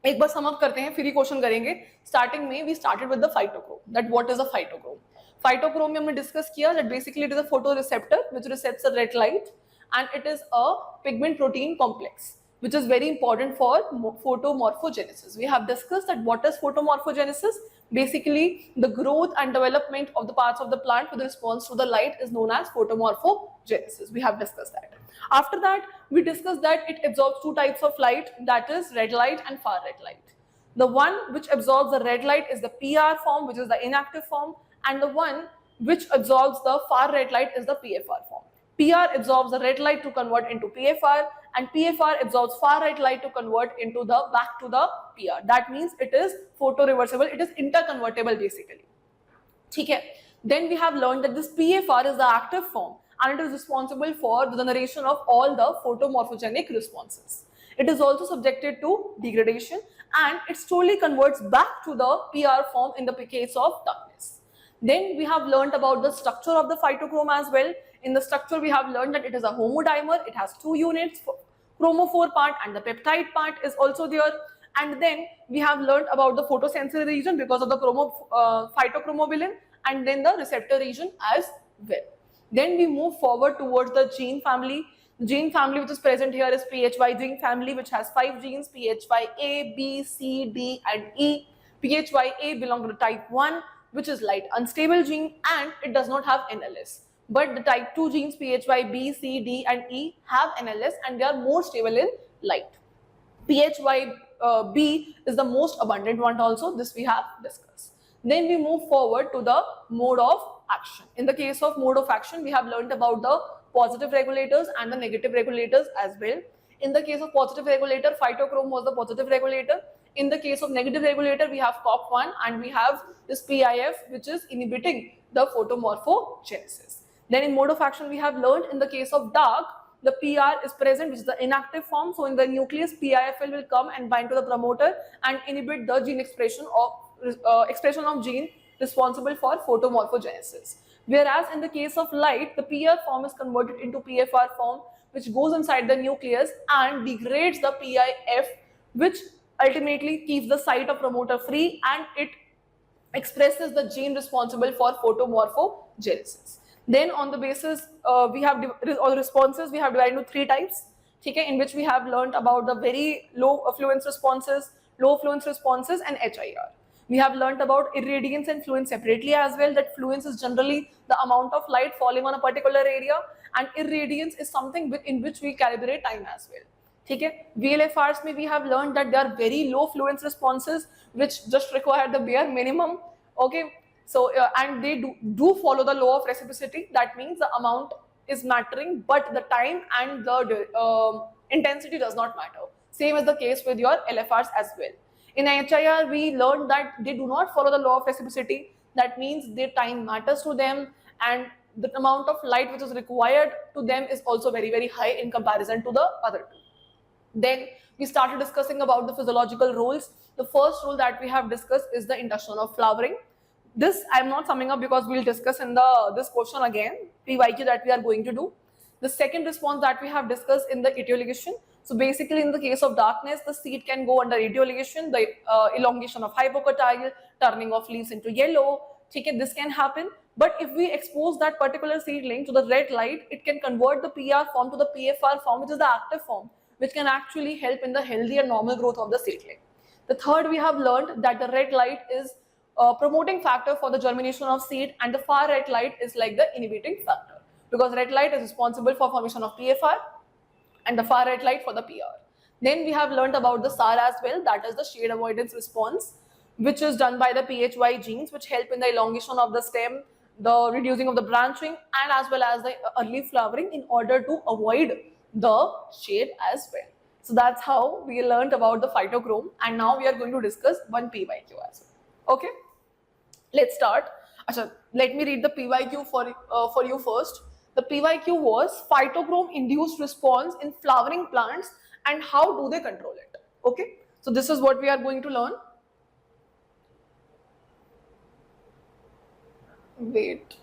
Speaker 1: एक बार सम अप करते हैं, फिर ही क्वेश्चन करेंगे. स्टार्टिंग में we started with the phytochrome. That what is a phytochrome? Phytochrome में हमने डिस्कस किया that basically it is a photo receptor which recepts a red light and it is a pigment protein complex which is very important for photomorphogenesis. We have discussed that what is photomorphogenesis. Basically, the growth and development of the parts of the plant with response to the light is known as photomorphogenesis. We have discussed that. After that, we discussed that it absorbs two types of light, that is red light and far red light. The one which absorbs the red light is the PR form, which is the inactive form, and the one which absorbs the far red light is the PFR form. PR absorbs the red light to convert into PFR, and PFR absorbs far right light to convert into the back to the PR. That means it is photoreversible, it is interconvertible basically. ठीक है, then we have learned that this PFR is the active form and it is responsible for the generation of all the photomorphogenic responses. It is also subjected to degradation and it slowly converts back to the PR form in the case of darkness. Then we have learned about the structure of the phytochrome as well. In the structure, we have learned that it is a homodimer. It has two units, chromophore part and the peptide part is also there. And then we have learned about the photosensory region because of the phytochromobilin, and then the receptor region as well. Then we move forward towards the gene family. The gene family which is present here is PHY gene family, which has 5 genes: PHY-A, B, C, D, and E. PHY-A belongs to type 1, which is light unstable gene, and it does not have NLS. But the type 2 genes PHY-B, C, D, and E have NLS and they are more stable in light. PHY-B is the most abundant one also. This we have discussed. Then we move forward to the mode of action. In the case of mode of action, we have learned about the positive regulators and the negative regulators as well. In the case of positive regulator, phytochrome was the positive regulator. In the case of negative regulator, we have COP1 and we have this PIF, which is inhibiting the photomorphogenesis. Then in mode of action, we have learned in the case of dark, the PR is present, which is the inactive form. So in the nucleus, PIFL will come and bind to the promoter and inhibit the gene expression of gene responsible for photomorphogenesis. Whereas in the case of light, the PR form is converted into PFR form, which goes inside the nucleus and degrades the PIF, which ultimately keeps the site of promoter free and it expresses the gene responsible for photomorphogenesis. Then on the basis we have all responses, we have divided into 3 types, okay, in which we have learned about the very low affluence responses, low fluence responses, and HIR. We have learned about irradiance and fluence separately as well, that fluence is generally the amount of light falling on a particular area and irradiance is something in which we calibrate time as well. ठीक है, VLFRs में we have learned that they are very low fluence responses which just require the bare minimum, okay. So and they do follow the law of reciprocity. That means the amount is mattering, but the time and the intensity does not matter. Same is the case with your LFRs as well. In HIR, we learned that they do not follow the law of reciprocity. That means their time matters to them, and the amount of light which is required to them is also very, very high in comparison to the other two. Then we started discussing about the physiological roles. The first role that we have discussed is the induction of flowering. This I am not summing up because we will discuss in this question again, PYQ that we are going to do. The second response that we have discussed in the etiolation. So basically, in the case of darkness, the seed can go under etiolation, the elongation of hypocotyle, turning of leaves into yellow. Okay, this can happen. But if we expose that particular seedling to the red light, it can convert the PR form to the PFR form, which is the active form, which can actually help in the healthy and normal growth of the seedling. The third, we have learned that the red light is a promoting factor for the germination of seed, and the far red light is like the inhibiting factor, because red light is responsible for formation of PFR and the far red light for the PR. Then we have learned about the SAR as well, that is the shade avoidance response, which is done by the PHY genes, which help in the elongation of the stem, the reducing of the branching, and as well as the early flowering in order to avoid the shade as well. So that's how we learned about the phytochrome, and now we are going to discuss one PYQ as well. Okay, let's start. Achha, let me read the PYQ for you first. The PYQ was phytochrome induced response in flowering plants and how do they control it. Okay, so this is what we are going to learn. Wait.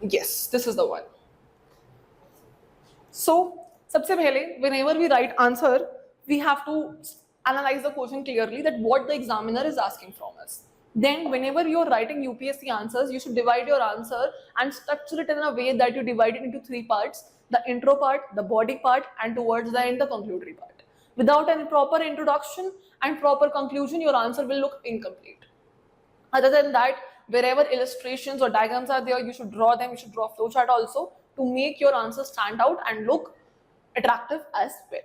Speaker 1: Yes, this is the one. So, सबसे पहले, whenever we write answer, we have to analyze the question clearly, that what the examiner is asking from us. Then, whenever you are writing UPSC answers, you should divide your answer and structure it in a way that you divide it into three parts: the intro part, the body part, and towards the end, the conclusory part. Without any proper introduction and proper conclusion, your answer will look incomplete. Other than that, wherever illustrations or diagrams are there, you should draw them. You should draw flowchart also to make your answer stand out and look attractive as well.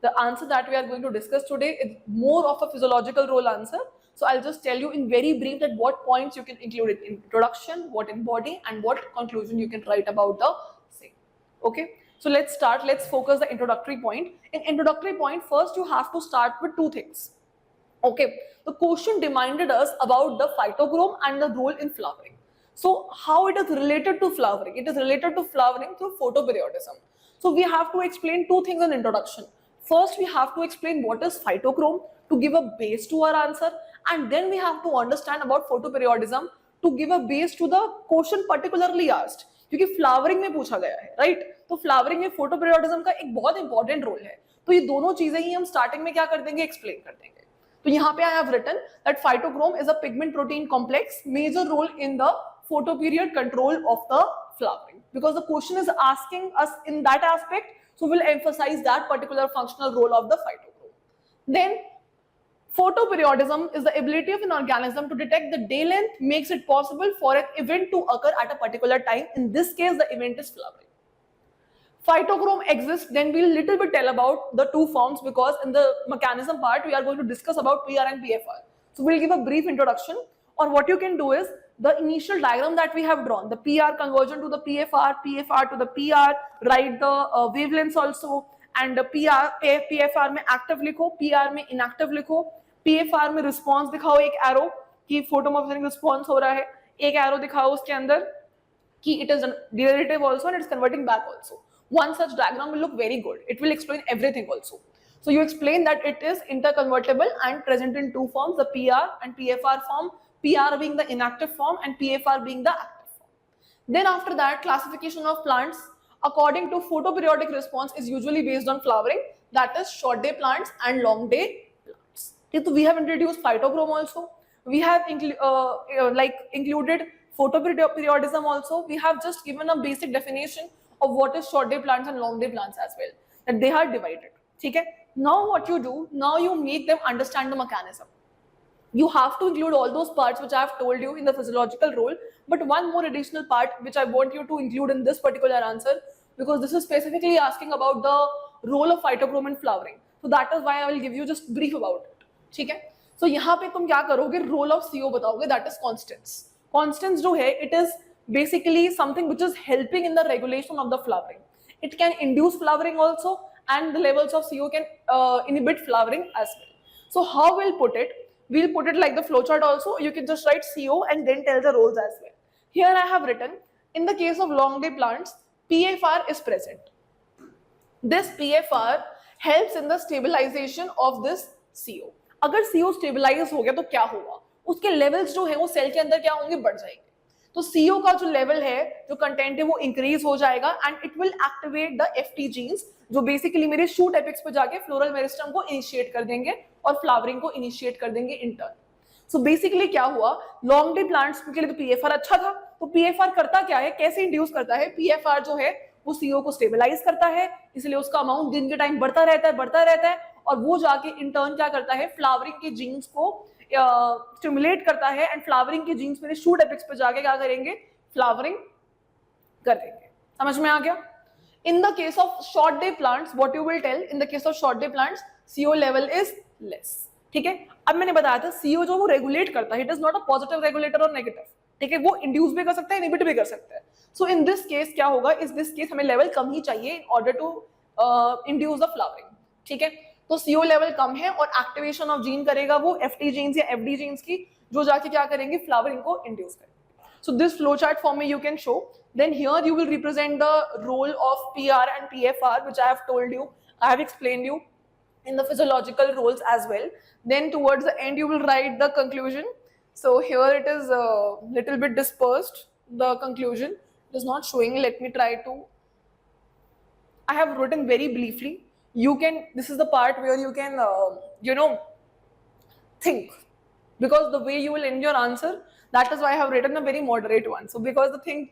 Speaker 1: The answer that we are going to discuss today is more of a physiological role answer. So I'll just tell you in very brief that what points you can include in introduction, what in body, and what conclusion you can write about the same. Okay, so let's start. Let's focus the introductory point. In introductory point, first you have to start with two things. Okay, the question demanded us about the phytochrome and the role in flowering. So how it is related to flowering? It is related to flowering through photoperiodism. So we have to explain two things in introduction. First, we have to explain what is phytochrome to give a base to our answer, and then we have to understand about photoperiodism to give a base to the question particularly asked. क्योंकि flowering में पूछा गया है, right? तो flowering में photoperiodism का एक बहुत इंपॉर्टेंट रोल है. तो ये दोनों चीजें ही हम स्टार्टिंग में क्या कर देंगे, एक्सप्लेन कर देंगे. तो यहाँ पे I have written that phytochrome is a pigment protein complex, major role in the photoperiod control of the flowering. Because the question is asking us in that aspect, so we'll emphasize that particular functional role of the phytochrome. Then, photoperiodism is the ability of an organism to detect the day length, makes it possible for an event to occur at a particular time. In this case, the event is flowering. Phytochrome exists, then we'll little bit tell about the two forms, because in the mechanism part, we are going to discuss about PR and PFR. So we'll give a brief introduction, or what you can do is, the initial diagram that we have drawn, the PR conversion to the PFR, PFR to the PR, write the wavelengths also, and the PFR में active लिखो, PR में inactive लिखो, PFR में response दिखाओ एक arrow कि photomorphic response हो रहा है, एक arrow दिखाओ उसके अंदर कि it is derivative also and it's converting back also. One such diagram will look very good. It will explain everything also. So you explain that it is interconvertible and present in two forms, the PR and PFR form, PR being the inactive form and PFR being the active form. Then after that, classification of plants according to photoperiodic response is usually based on flowering, that is short day plants and long day plants. So we have introduced phytochrome also. We have included photoperiodism also. We have just given a basic definition of what is short day plants and long day plants as well, that they are divided. Okay? Now what you do, now you make them understand the mechanism. You have to include all those parts which I have told you in the physiological role, but one more additional part which I want you to include in this particular answer, because this is specifically asking about the role of phytochrome in flowering. So that is why I will give you just brief about it. ठीक है? So यहाँ पे तुम क्या करोगे, role of CO बताओगे, that is constants. Constants जो है, it is basically something which is helping in the regulation of the flowering. It can induce flowering also, and the levels of CO can inhibit flowering as well. So how we'll put it? We'll put it like the flowchart also. You can just write CO and then tell the roles as well. Here I have written, in the case of long day plants, PFR is present. This PFR helps in the stabilization of this CO. अगर CO stabilize हो गया तो क्या होगा? उसके levels जो है वो cell के अंदर क्या होंगे, बढ़ जाएंगे. तो CO का जो लेवल है, जो कंटेंट है, वो इंक्रीज हो जाएगा and it will activate the FT genes, जो बेसिकली मेरे शूट एपेक्स पे जाके फ्लोरल मेरिस्टम को इनिशिएट कर देंगे और फ्लावरिंग को इनिशिएट कर देंगे इन टर्न। सो बेसिकली क्या हुआ, लॉन्ग डे प्लांट्स के लिए तो PFR अच्छा था, तो PFR करता क्या है, कैसे इंड्यूस करता है, PFR जो है वो CO को स्टेबलाइज करता है, इसलिए उसका अमाउंट दिन के टाइम बढ़ता रहता है और वो जाके इन टर्न क्या करता है, फ्लावरिंग के जीन्स को स्टिमुलेट करता है एंड फ्लावरिंग के जीन्स मेरे शूट एपेक्स पे जाके क्या करेंगे, फ्लावरिंग कर देंगे। समझ में आ गया? In the case of short day plants, what you will tell, in the case of short day plants, CO level is less. ठीक है, अब मैंने बताया था CO जो वो रेगुलेट करता है, it is not a positive regulator और नेगेटिव, ठीक है, वो इंड्यूस भी कर सकता है, इनहिबिट भी कर सकता है। सो इन दिस केस क्या होगा, इस दिस केस हमें लेवल कम ही चाहिए in order to induce the flowering, ठीक है। तो CO लेवल कम है और एक्टिवेशन ऑफ जीन करेगा वो FT जीन्स या FD जीन्स की, जो जाके क्या करेंगे, फ्लावरिंग को इंड्यूस करेंगे। So this flowchart form you can show. Then here you will represent the role of PR and PFR, which I have told you, I have explained you in the physiological roles as well. Then towards the end you will write the conclusion. So here it is a little bit dispersed, the conclusion. It is not showing. Let me try to. I have written very briefly. You can, this is the part where you can, think. Because the way you will end your answer, that is why I have written a very moderate one. So because the thing,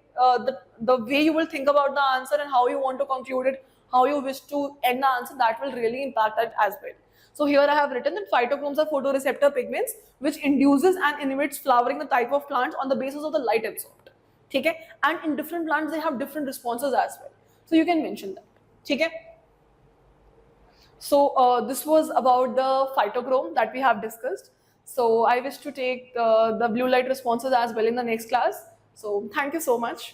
Speaker 1: the way you will think about the answer and how you want to conclude it, how you wish to end the answer, that will really impact it as well. So here I have written that phytochromes are photoreceptor pigments which induces and inhibits flowering the type of plants on the basis of the light absorbed. ठीक है? And in different plants they have different responses as well. So you can mention that. ठीक है? So this was about the phytochrome that we have discussed. So I wish to take the blue light responses as well in the next class. So thank you so much.